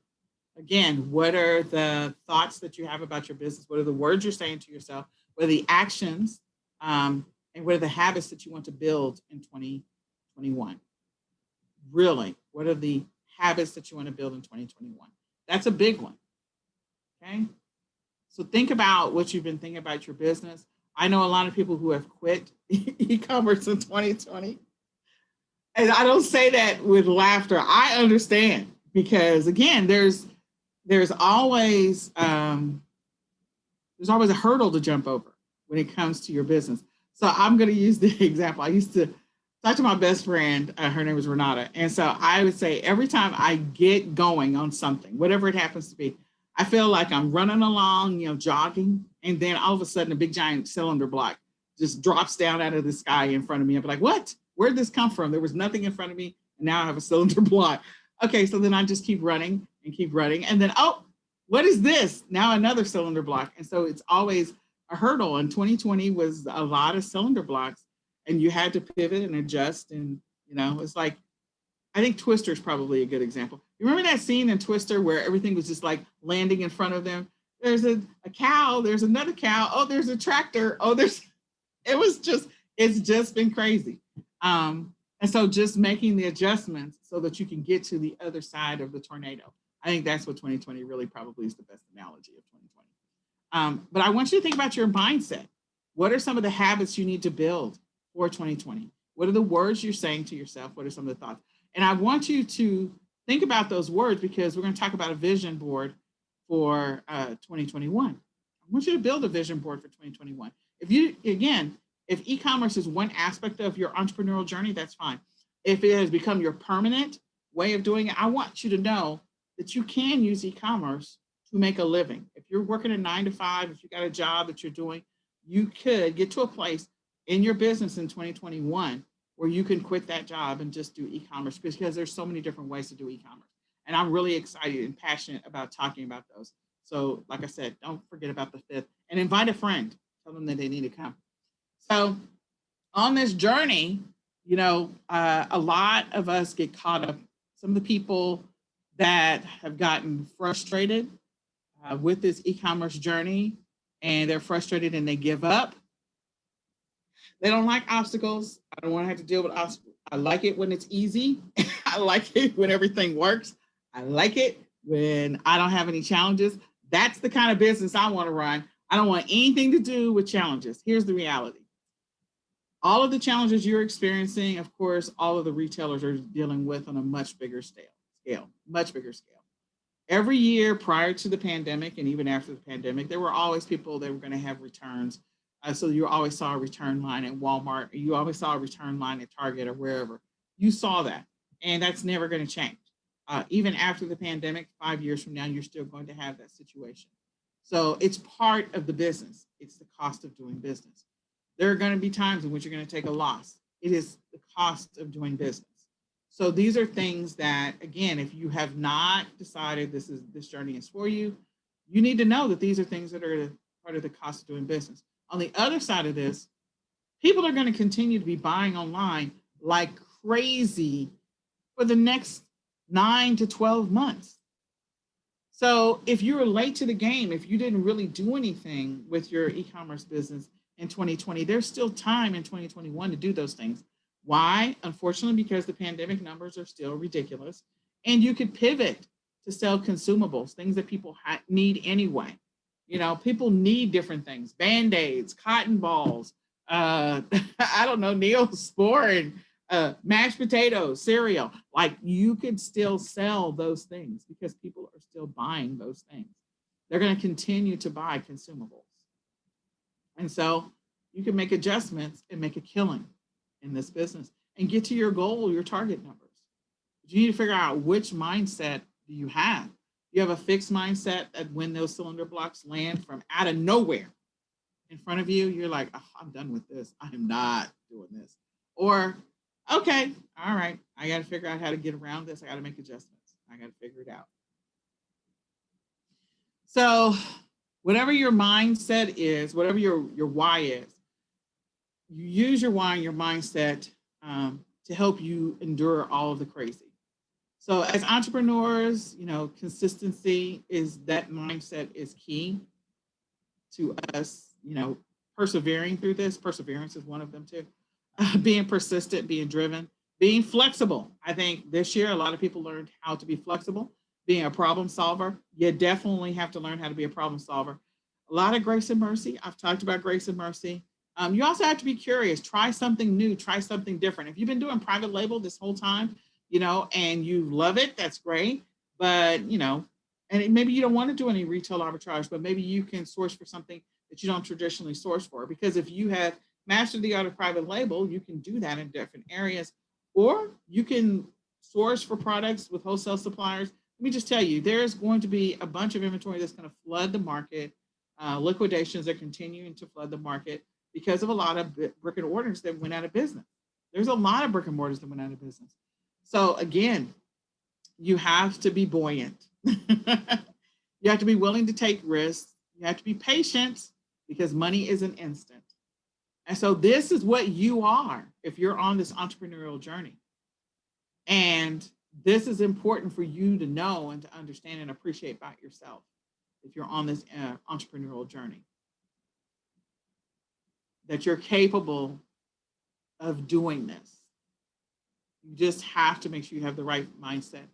again, what are the thoughts that you have about your business? What are the words you're saying to yourself? What are the actions? And what are the habits that you want to build in 2021? Really, what are the habits that you want to build in 2021? That's a big one. Okay. So think about what you've been thinking about your business. I know a lot of people who have quit e-commerce in 2020. And I don't say that with laughter. I understand, because again, there's always a hurdle to jump over when it comes to your business. So I'm going to use the example. I used to talk to my best friend. Her name was Renata. And so I would say, every time I get going on something, whatever it happens to be, I feel like I'm running along, jogging, and then all of a sudden a big giant cylinder block just drops down out of the sky in front of me. I'm like, what? Where'd this come from? There was nothing in front of me, and now I have a cylinder block. Okay, so then I just keep running, and then, oh, what is this? Now another cylinder block. And so it's always a hurdle. And 2020 was a lot of cylinder blocks, and you had to pivot and adjust. And, it's like, I think Twister is probably a good example. You remember that scene in Twister where everything was just like landing in front of them? There's a cow, there's another cow, oh, there's a tractor, oh, it's just been crazy. And so just making the adjustments so that you can get to the other side of the tornado. I think that's what 2020 really probably is the best analogy of 2020. But I want you to think about your mindset. What are some of the habits you need to build for 2020? What are the words you're saying to yourself? What are some of the thoughts? And I want you to think about those words, because we're going to talk about a vision board for 2021. I want you to build a vision board for 2021. If e-commerce is one aspect of your entrepreneurial journey, that's fine. If it has become your permanent way of doing it, I want you to know that you can use e-commerce to make a living. If you're working a 9 to 5, if you got a job that you're doing, you could get to a place in your business in 2021 where you can quit that job and just do e-commerce, because there's so many different ways to do e-commerce. And I'm really excited and passionate about talking about those. So like I said, don't forget about the 5th, and invite a friend, tell them that they need to come. So on this journey, a lot of us get caught up. Some of the people that have gotten frustrated with this e-commerce journey, and they're frustrated and they give up. They don't like obstacles. I don't want to have to deal with obstacles. I like it when it's easy. I like it when everything works. I like it when I don't have any challenges. That's the kind of business I want to run. I don't want anything to do with challenges. Here's the reality. All of the challenges you're experiencing, of course, all of the retailers are dealing with on a much bigger scale, much bigger scale. Every year prior to the pandemic, and even after the pandemic, there were always people that were going to have returns. So you always saw a return line at Walmart, or you always saw a return line at Target or wherever. You saw that, and that's never going to change. Even after the pandemic, 5 years from now, you're still going to have that situation. So it's part of the business. It's the cost of doing business. There are going to be times in which you're going to take a loss. It is the cost of doing business. So these are things that, again, if you have not decided this journey is for you, you need to know that these are things that are part of the cost of doing business. On the other side of this, people are going to continue to be buying online like crazy for the next 9 to 12 months. So if you were late to the game, if you didn't really do anything with your e-commerce business in 2020, there's still time in 2021 to do those things. Why? Unfortunately, because the pandemic numbers are still ridiculous, and you could pivot to sell consumables, things that people need anyway. You know, people need different things, Band-Aids, cotton balls, I don't know, Neosporin, mashed potatoes, cereal. Like you could still sell those things because people are still buying those things. They're going to continue to buy consumables. And so you can make adjustments and make a killing in this business and get to your goal, your target numbers. But you need to figure out which mindset do you have. You have a fixed mindset that when those cylinder blocks land from out of nowhere in front of you, you're like, oh, I'm done with this. I am not doing this. Or, okay, all right, I got to figure out how to get around this. I got to make adjustments. I got to figure it out. So, whatever your mindset is, whatever your why is, you use your why and your mindset to help you endure all of the crazy. So as entrepreneurs, you know, consistency is that mindset is key to us, you know, persevering through this. Perseverance is one of them too. Being persistent, being driven, being flexible. I think this year a lot of people learned how to be flexible, being a problem solver. You definitely have to learn how to be a problem solver. A lot of grace and mercy. I've talked about grace and mercy. You also have to be curious. Try something new. Try something different. If you've been doing private label this whole time, you know, and you love it, that's great. But, you know, and maybe you don't want to do any retail arbitrage, but maybe you can source for something that you don't traditionally source for. Because if you have mastered the art of private label, you can do that in different areas. Or you can source for products with wholesale suppliers. Let me just tell you, there's going to be a bunch of inventory that's going to flood the market. Liquidations are continuing to flood the market because of a lot of brick and mortars that went out of business. There's a lot of brick and mortars that went out of business. So again, you have to be buoyant. You have to be willing to take risks. You have to be patient because money isn't instant. And so this is what you are if you're on this entrepreneurial journey. And this is important for you to know and to understand and appreciate about yourself if you're on this entrepreneurial journey. That you're capable of doing this. You just have to make sure you have the right mindset,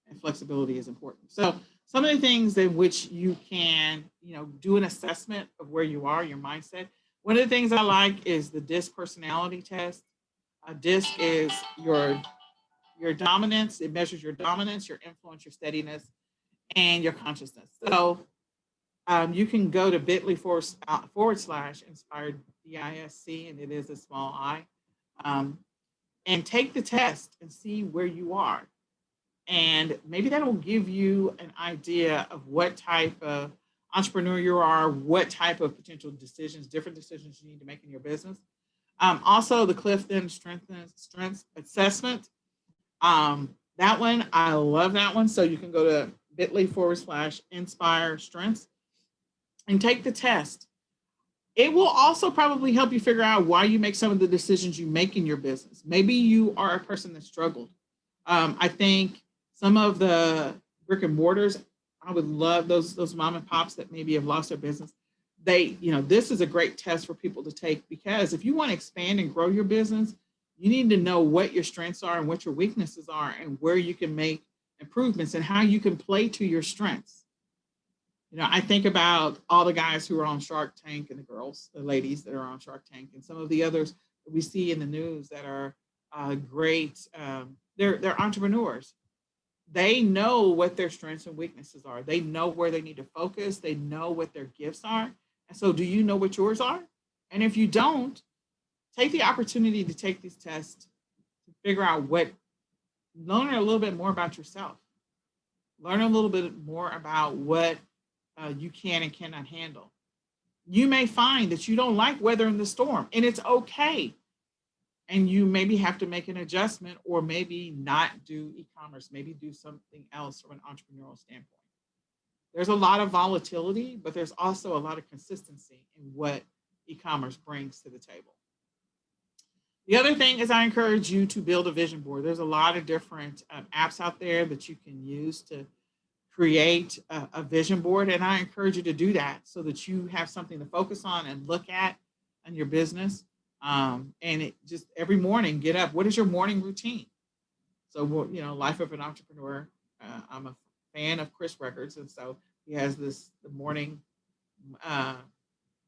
and flexibility is important. So some of the things in which you can, you know, do an assessment of where you are, your mindset. One of the things I like is the DISC personality test. A DISC is your dominance. It measures your dominance, your influence, your steadiness, and your consciousness. So you can go to bit.ly / inspired DISC, and it is a small I, and take the test and see where you are. And maybe that'll give you an idea of what type of entrepreneur you are, what type of potential decisions, different decisions you need to make in your business. Also, the Clifton Strengths Assessment. That one, I love that one. So you can go to bit.ly / inspire strengths and take the test. It will also probably help you figure out why you make some of the decisions you make in your business. Maybe you are a person that struggled. I think some of the brick and mortars, I would love those mom and pops that maybe have lost their business. They, you know, this is a great test for people to take because if you want to expand and grow your business, you need to know what your strengths are and what your weaknesses are and where you can make improvements and how you can play to your strengths. You know, I think about all the guys who are on Shark Tank and the girls, the ladies that are on Shark Tank, and some of the others that we see in the news that are great. They're entrepreneurs. They know what their strengths and weaknesses are. They know where they need to focus. They know what their gifts are. And so, do you know what yours are? And if you don't, take the opportunity to take these tests to figure out learn a little bit more about yourself. Learn a little bit more about what you can and cannot handle. You may find that you don't like weathering the storm, and it's okay. And you maybe have to make an adjustment or maybe not do e-commerce, maybe do something else from an entrepreneurial standpoint. There's a lot of volatility, but there's also a lot of consistency in what e-commerce brings to the table. The other thing is I encourage you to build a vision board. There's a lot of different apps out there that you can use to create a vision board. And I encourage you to do that so that you have something to focus on and look at in your business. And it just every morning, get up. What is your morning routine? So, you know, Life of an Entrepreneur. I'm a fan of Chris Records. And so he has the morning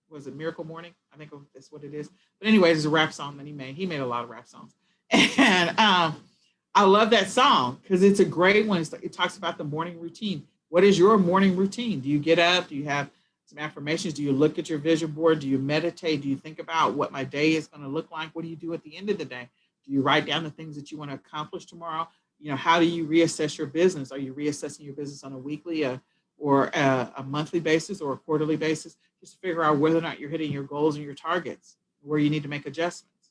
Was it Miracle Morning? I think that's what it is. But anyways, it's a rap song that he made. He made a lot of rap songs. And I love that song because it's a great one. It talks about the morning routine. What is your morning routine? Do you get up? Do you have some affirmations? Do you look at your vision board? Do you meditate? Do you think about what my day is going to look like? What do you do at the end of the day? Do you write down the things that you want to accomplish tomorrow? How do you reassess your business? Are you reassessing your business on a weekly or a monthly basis or a quarterly basis, just to figure out whether or not you're hitting your goals and your targets, where you need to make adjustments?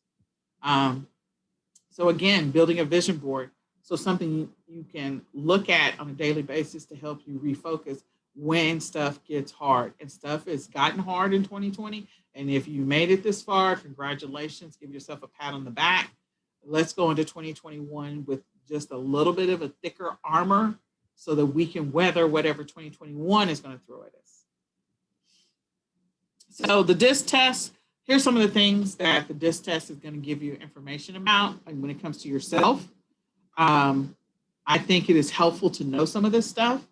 So again, building a vision board. So something you can look at on a daily basis to help you refocus when stuff gets hard. And stuff has gotten hard in 2020. And if you made it this far, congratulations, give yourself a pat on the back. Let's go into 2021 with just a little bit of a thicker armor so that we can weather whatever 2021 is going to throw at us. So the DISC test, here's some of the things that the DISC test is going to give you information about when it comes to yourself. I think it is helpful to know some of this stuff.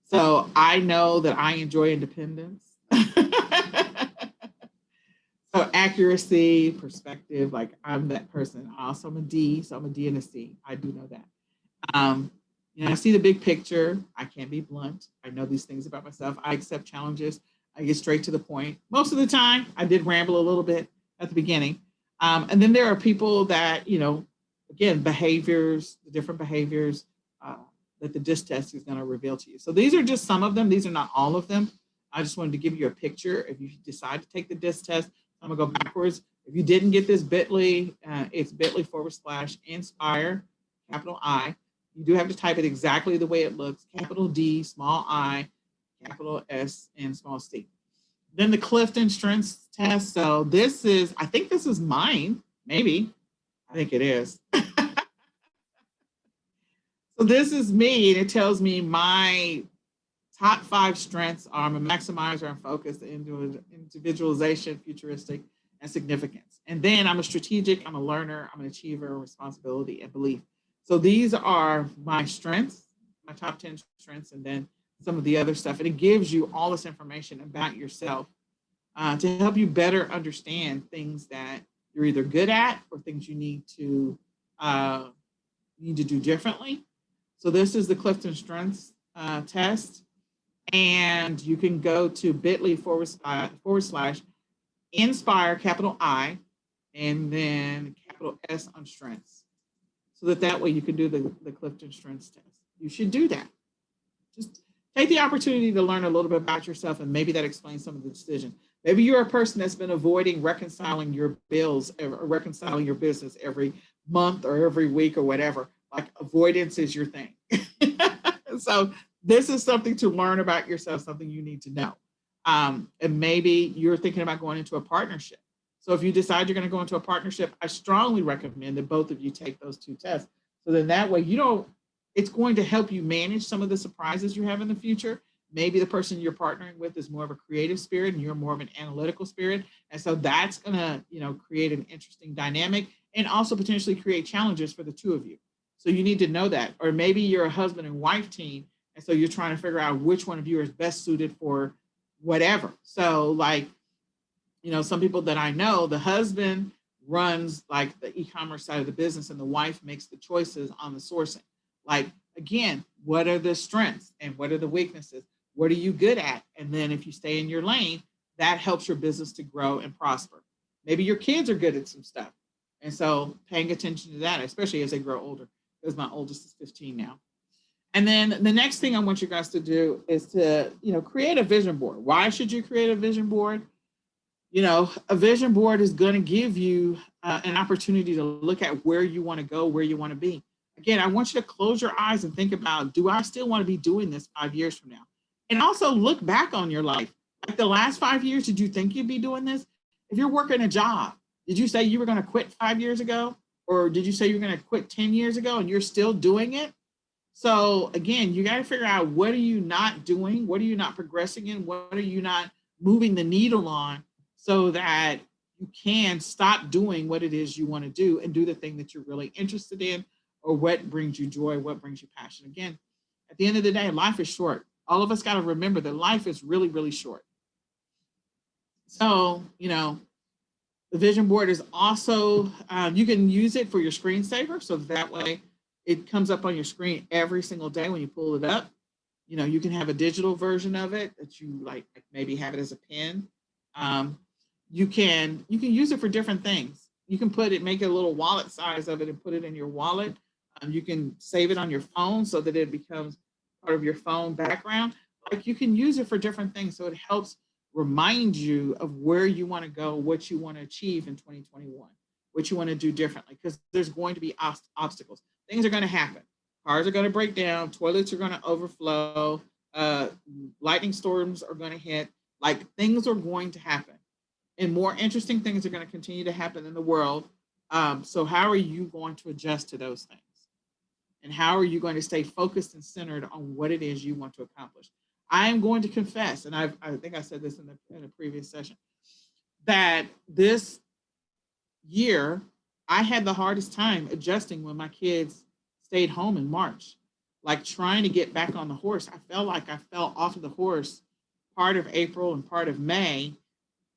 So I know that I enjoy independence. So accuracy, perspective, like I'm that person. Also, I'm a D, so I'm a D and a C. I do know that. I see the big picture. I can't be blunt. I know these things about myself. I accept challenges. I get straight to the point. Most of the time, I did ramble a little bit at the beginning. And then there are people that, again, behaviors, the different behaviors that the DISC test is going to reveal to you. So these are just some of them. These are not all of them. I just wanted to give you a picture. If you decide to take the DISC test, I'm going to go backwards. If you didn't get this bit.ly, it's bit.ly/inspire, capital I. You do have to type it exactly the way it looks, capital D, small I, capital S, and small c. Then the Clifton Strengths test. So this is, I think this is mine, maybe. I think it is. So this is me, and it tells me my top 5 strengths are: I'm a maximizer, I'm focused, individualization, futuristic, and significance. And then I'm a strategic, I'm a learner, I'm an achiever, responsibility, and belief. So these are my strengths, my top 10 strengths, and then some of the other stuff. And it gives you all this information about yourself to help you better understand things that you're either good at or things you need to do differently. So this is the Clifton Strengths test. And you can go to bit.ly/inspire, capital I, and then capital S on strengths. So that way you can do the Clifton Strengths test. You should do that. Just take the opportunity to learn a little bit about yourself, and maybe that explains some of the decision. Maybe you're a person that's been avoiding reconciling your bills or reconciling your business every month or every week or whatever. Like avoidance is your thing. So this is something to learn about yourself, something you need to know. And maybe you're thinking about going into a partnership. So if you decide you're going to go into a partnership, I strongly recommend that both of you take those 2 tests. So then that way it's going to help you manage some of the surprises you have in the future. Maybe the person you're partnering with is more of a creative spirit and you're more of an analytical spirit. And so that's going to, create an interesting dynamic and also potentially create challenges for the 2 of you. So you need to know that. Or maybe you're a husband and wife team, and so you're trying to figure out which one of you is best suited for whatever. So like, some people that I know, the husband runs like the e-commerce side of the business and the wife makes the choices on the sourcing. Like, again, what are the strengths and what are the weaknesses? What are you good at? And then if you stay in your lane, that helps your business to grow and prosper. Maybe your kids are good at some stuff. And so paying attention to that, especially as they grow older, because my oldest is 15 now. And then the next thing I want you guys to do is to, create a vision board. Why should you create a vision board? A vision board is going to give you an opportunity to look at where you want to go, where you want to be. Again, I want you to close your eyes and think about, do I still want to be doing this 5 years from now? And also look back on your life. Like the last 5 years, did you think you'd be doing this? If you're working a job, did you say you were going to quit 5 years ago? Or did you say you were going to quit 10 years ago and you're still doing it? So again, you got to figure out, what are you not doing? What are you not progressing in? What are you not moving the needle on, so that you can stop doing what it is you want to do and do the thing that you're really interested in, or what brings you joy, what brings you passion. Again, at the end of the day, life is short. All of us got to remember that life is really, really short. So, the vision board is also, you can use it for your screensaver. So that way it comes up on your screen every single day when you pull it up. You can have a digital version of it that you like maybe have it as a pen. Um, you can use it for different things. You can make it a little wallet size of it and put it in your wallet. You can save it on your phone so that it becomes part of your phone background. Like you can use it for different things. So it helps remind you of where you want to go, what you want to achieve in 2021, what you want to do differently, because there's going to be obstacles. Things are going to happen. Cars are going to break down, toilets are going to overflow, uh, lightning storms are going to hit. Like things are going to happen, and more interesting things are going to continue to happen in the world. So, how are you going to adjust to those things? And how are you going to stay focused and centered on what it is you want to accomplish? I am going to confess, and I think I said this in a previous session, that this year I had the hardest time adjusting when my kids stayed home in March, like trying to get back on the horse. I felt like I fell off of the horse part of April and part of May.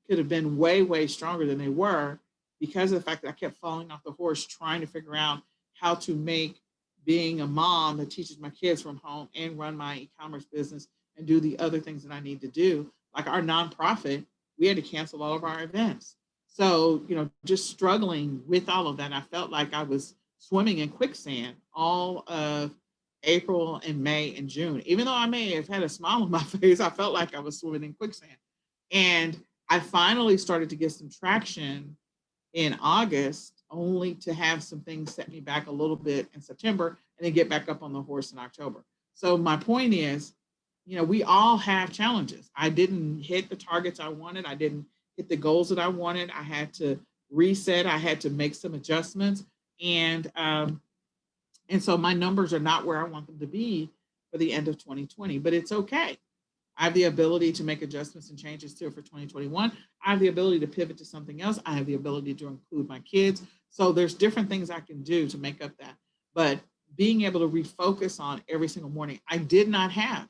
Could have been way, way stronger than they were because of the fact that I kept falling off the horse trying to figure out how to make being a mom that teaches my kids from home and run my e-commerce business and do the other things that I need to do. Like our nonprofit, we had to cancel all of our events. So, just struggling with all of that. I felt like I was swimming in quicksand all of April and May and June. Even though I may have had a smile on my face, I felt like I was swimming in quicksand. And I finally started to get some traction in August, only to have some things set me back a little bit in September and then get back up on the horse in October. So my point is, we all have challenges. I didn't hit the targets I wanted. I didn't hit the goals that I wanted. I had to reset. I had to make some adjustments, and so my numbers are not where I want them to be for the end of 2020. But it's okay. I have the ability to make adjustments and changes to it for 2021. I have the ability to pivot to something else. I have the ability to include my kids. So there's different things I can do to make up that. But being able to refocus on every single morning, I did not have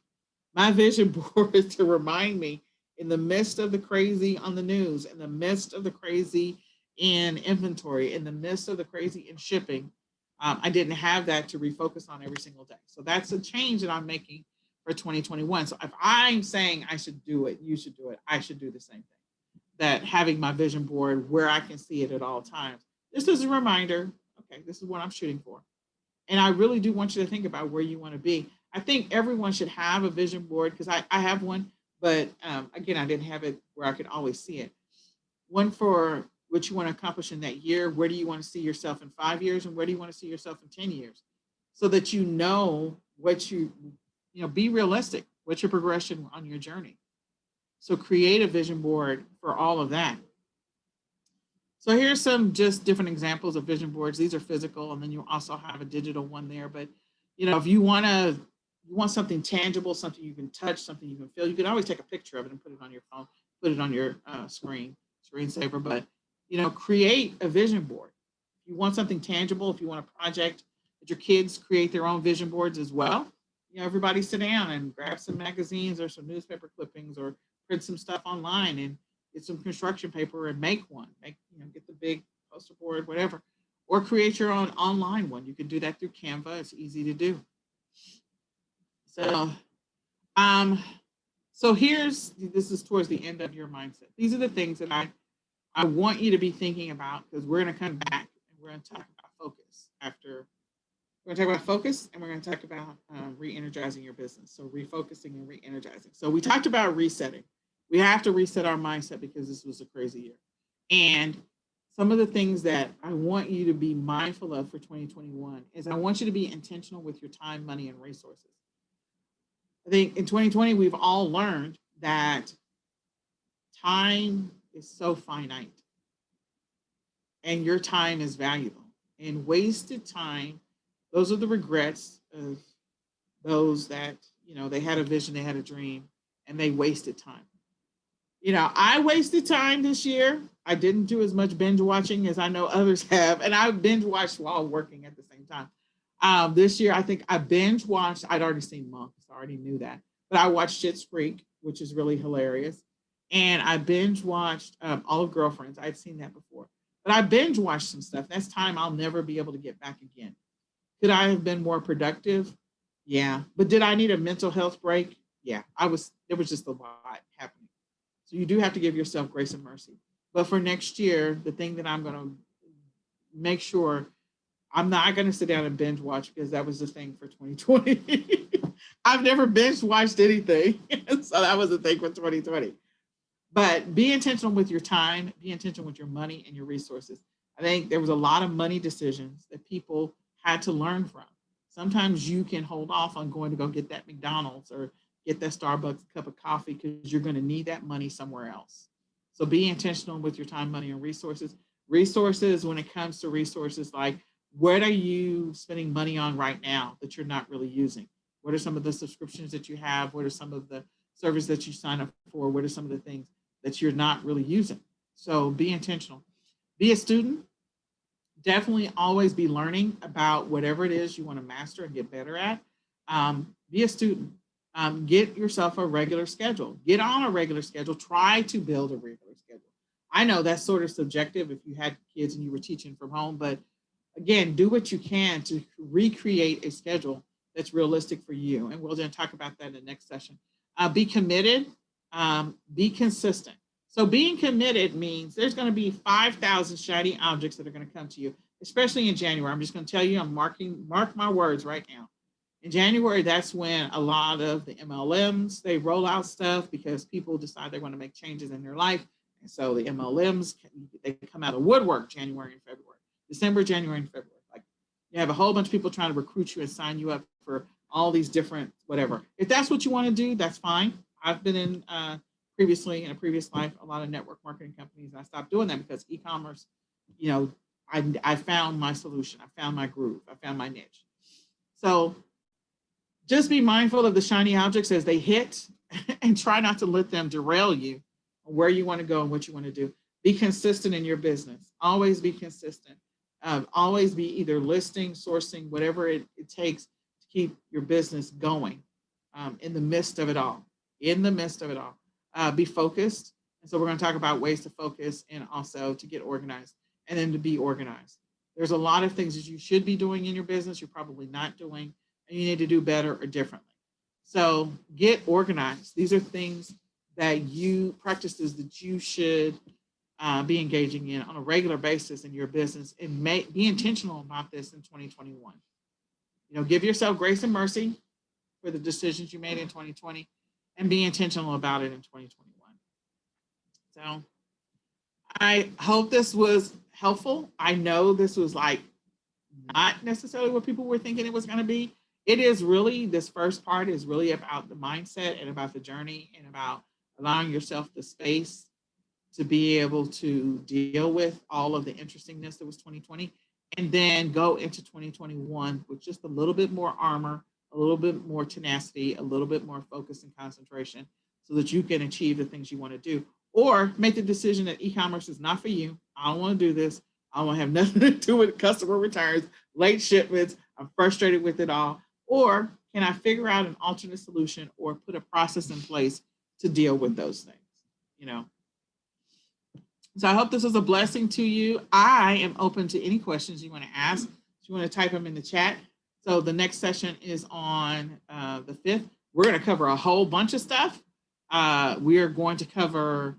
my vision board to remind me in the midst of the crazy on the news, in the midst of the crazy in inventory, in the midst of the crazy in shipping. I didn't have that to refocus on every single day. So that's a change that I'm making for 2021. So if I'm saying I should do it, you should do it. I should do the same thing. That having my vision board where I can see it at all times. This is a reminder. Okay, this is what I'm shooting for. And I really do want you to think about where you want to be. I think everyone should have a vision board because I have one, but again, I didn't have it where I could always see it. One for what you want to accomplish in that year. Where do you want to see yourself in 5 years, and where do you want to see yourself in 10 years? So that you know what be realistic. What's your progression on your journey? So create a vision board for all of that. So here's some just different examples of vision boards. These are physical, and then you also have a digital one there. But if you want something tangible, something you can touch, something you can feel, you can always take a picture of it and put it on your phone, put it on your screensaver. But create a vision board. If you want something tangible, if you want a project that your kids create their own vision boards as well, everybody sit down and grab some magazines or some newspaper clippings or print some stuff online and get some construction paper and make one. Get the big poster board, whatever, or create your own online one. You can do that through Canva. It's easy to do. So, this is towards the end of your mindset. These are the things that I want you to be thinking about, because we're going to come back and we're going to talk about focus after. We're going to talk about focus, and we're going to talk about re-energizing your business. So refocusing and re-energizing. So we talked about resetting. We have to reset our mindset because this was a crazy year. And some of the things that I want you to be mindful of for 2021 is I want you to be intentional with your time, money, and resources. I think in 2020, we've all learned that time is so finite and your time is valuable. And wasted time, those are the regrets of those that, they had a vision, they had a dream, and they wasted time. I wasted time this year. I didn't do as much binge watching as I know others have, and I binge watched while working at the same time. This year, I think I binge watched. I'd already seen Monk, so I already knew that, but I watched Schitt's Creek, which is really hilarious. and I binge watched all of Girlfriends. I'd seen that before, but I binge watched some stuff. That's time I'll never be able to get back again. Could I have been more productive? Yeah. But did I need a mental health break? Yeah. There was just a lot happening. So you do have to give yourself grace and mercy. But for next year, the thing that I'm going to make sure I'm not going to sit down and binge watch, because that was the thing for 2020. I've never binge watched anything. So that was the thing for 2020. But be intentional with your time, be intentional with your money and your resources. I think there was a lot of money decisions that people had to learn from. Sometimes you can hold off on going to go get that McDonald's or get that Starbucks cup of coffee, because you're going to need that money somewhere else. So be intentional with your time, money, and resources. Resources, when it comes to resources, like what are you spending money on right now that you're not really using? What are some of the subscriptions that you have? What are some of the services that you sign up for? What are some of the things that you're not really using? So be intentional. Be a student. Definitely always be learning about whatever it is you want to master and get better at. Be a student. Get yourself a regular schedule. Get on a regular schedule. Try to build a regular schedule. I know that's sort of subjective if you had kids and you were teaching from home, but again, do what you can to recreate a schedule that's realistic for you. And we'll then talk about that in the next session. Be committed, be consistent. So being committed means there's going to be 5,000 shiny objects that are going to come to you, especially in January. I'm just going to tell you, mark my words right now. In January, that's when a lot of the MLMs, they roll out stuff because people decide they want to make changes in their life. And so the MLMs, they come out of woodwork January and February, December, January, and February. Like you have a whole bunch of people trying to recruit you and sign you up for all these different whatever. If that's what you want to do, that's fine. I've been in previously in a previous life, a lot of network marketing companies. And I stopped doing that because e-commerce, you know, I found my solution. I found my groove. I found my niche. So just be mindful of the shiny objects as they hit and try not to let them derail you on where you want to go and what you want to do. Be consistent in your business. Always be consistent. Always be either listing, sourcing, whatever it takes to keep your business going in the midst of it all. In the midst of it all. Be focused. And so we're going to talk about ways to focus and also to get organized and then to be organized. There's a lot of things that you should be doing in your business you're probably not doing, and you need to do better or differently. So get organized. These are things that practices that you should be engaging in on a regular basis in your business, and be intentional about this in 2021. You know, give yourself grace and mercy for the decisions you made in 2020 and be intentional about it in 2021. So I hope this was helpful. I know this was like not necessarily what people were thinking it was going to be. It is really, this first part is really about the mindset and about the journey and about allowing yourself the space to be able to deal with all of the interestingness that was 2020, and then go into 2021 with just a little bit more armor, a little bit more tenacity, a little bit more focus and concentration so that you can achieve the things you want to do, or make the decision that e-commerce is not for you. I don't want to do this. I don't want to have nothing to do with customer returns, late shipments. I'm frustrated with it all. Or can I figure out an alternate solution or put a process in place to deal with those things, you know? So I hope this was a blessing to you. I am open to any questions you want to ask. If you want to type them in the chat. So the next session is on the 5th. We're going to cover a whole bunch of stuff. We are going to cover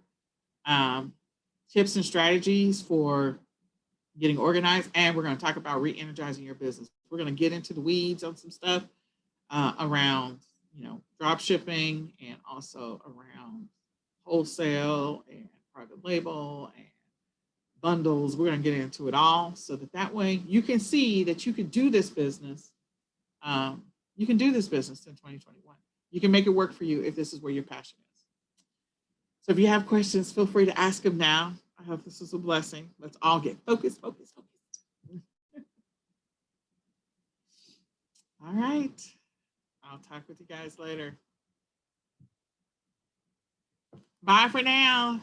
tips and strategies for getting organized, and we're going to talk about re-energizing your business. We're going to get into the weeds on some stuff around, you know, drop shipping, and also around wholesale and private label and bundles. We're going to get into it all so that way you can see that you can do this business. You can do this business in 2021. You can make it work for you if this is where your passion is. So if you have questions, feel free to ask them now. I hope this was a blessing. Let's all get focused, focused, focused. All right. I'll talk with you guys later. Bye for now.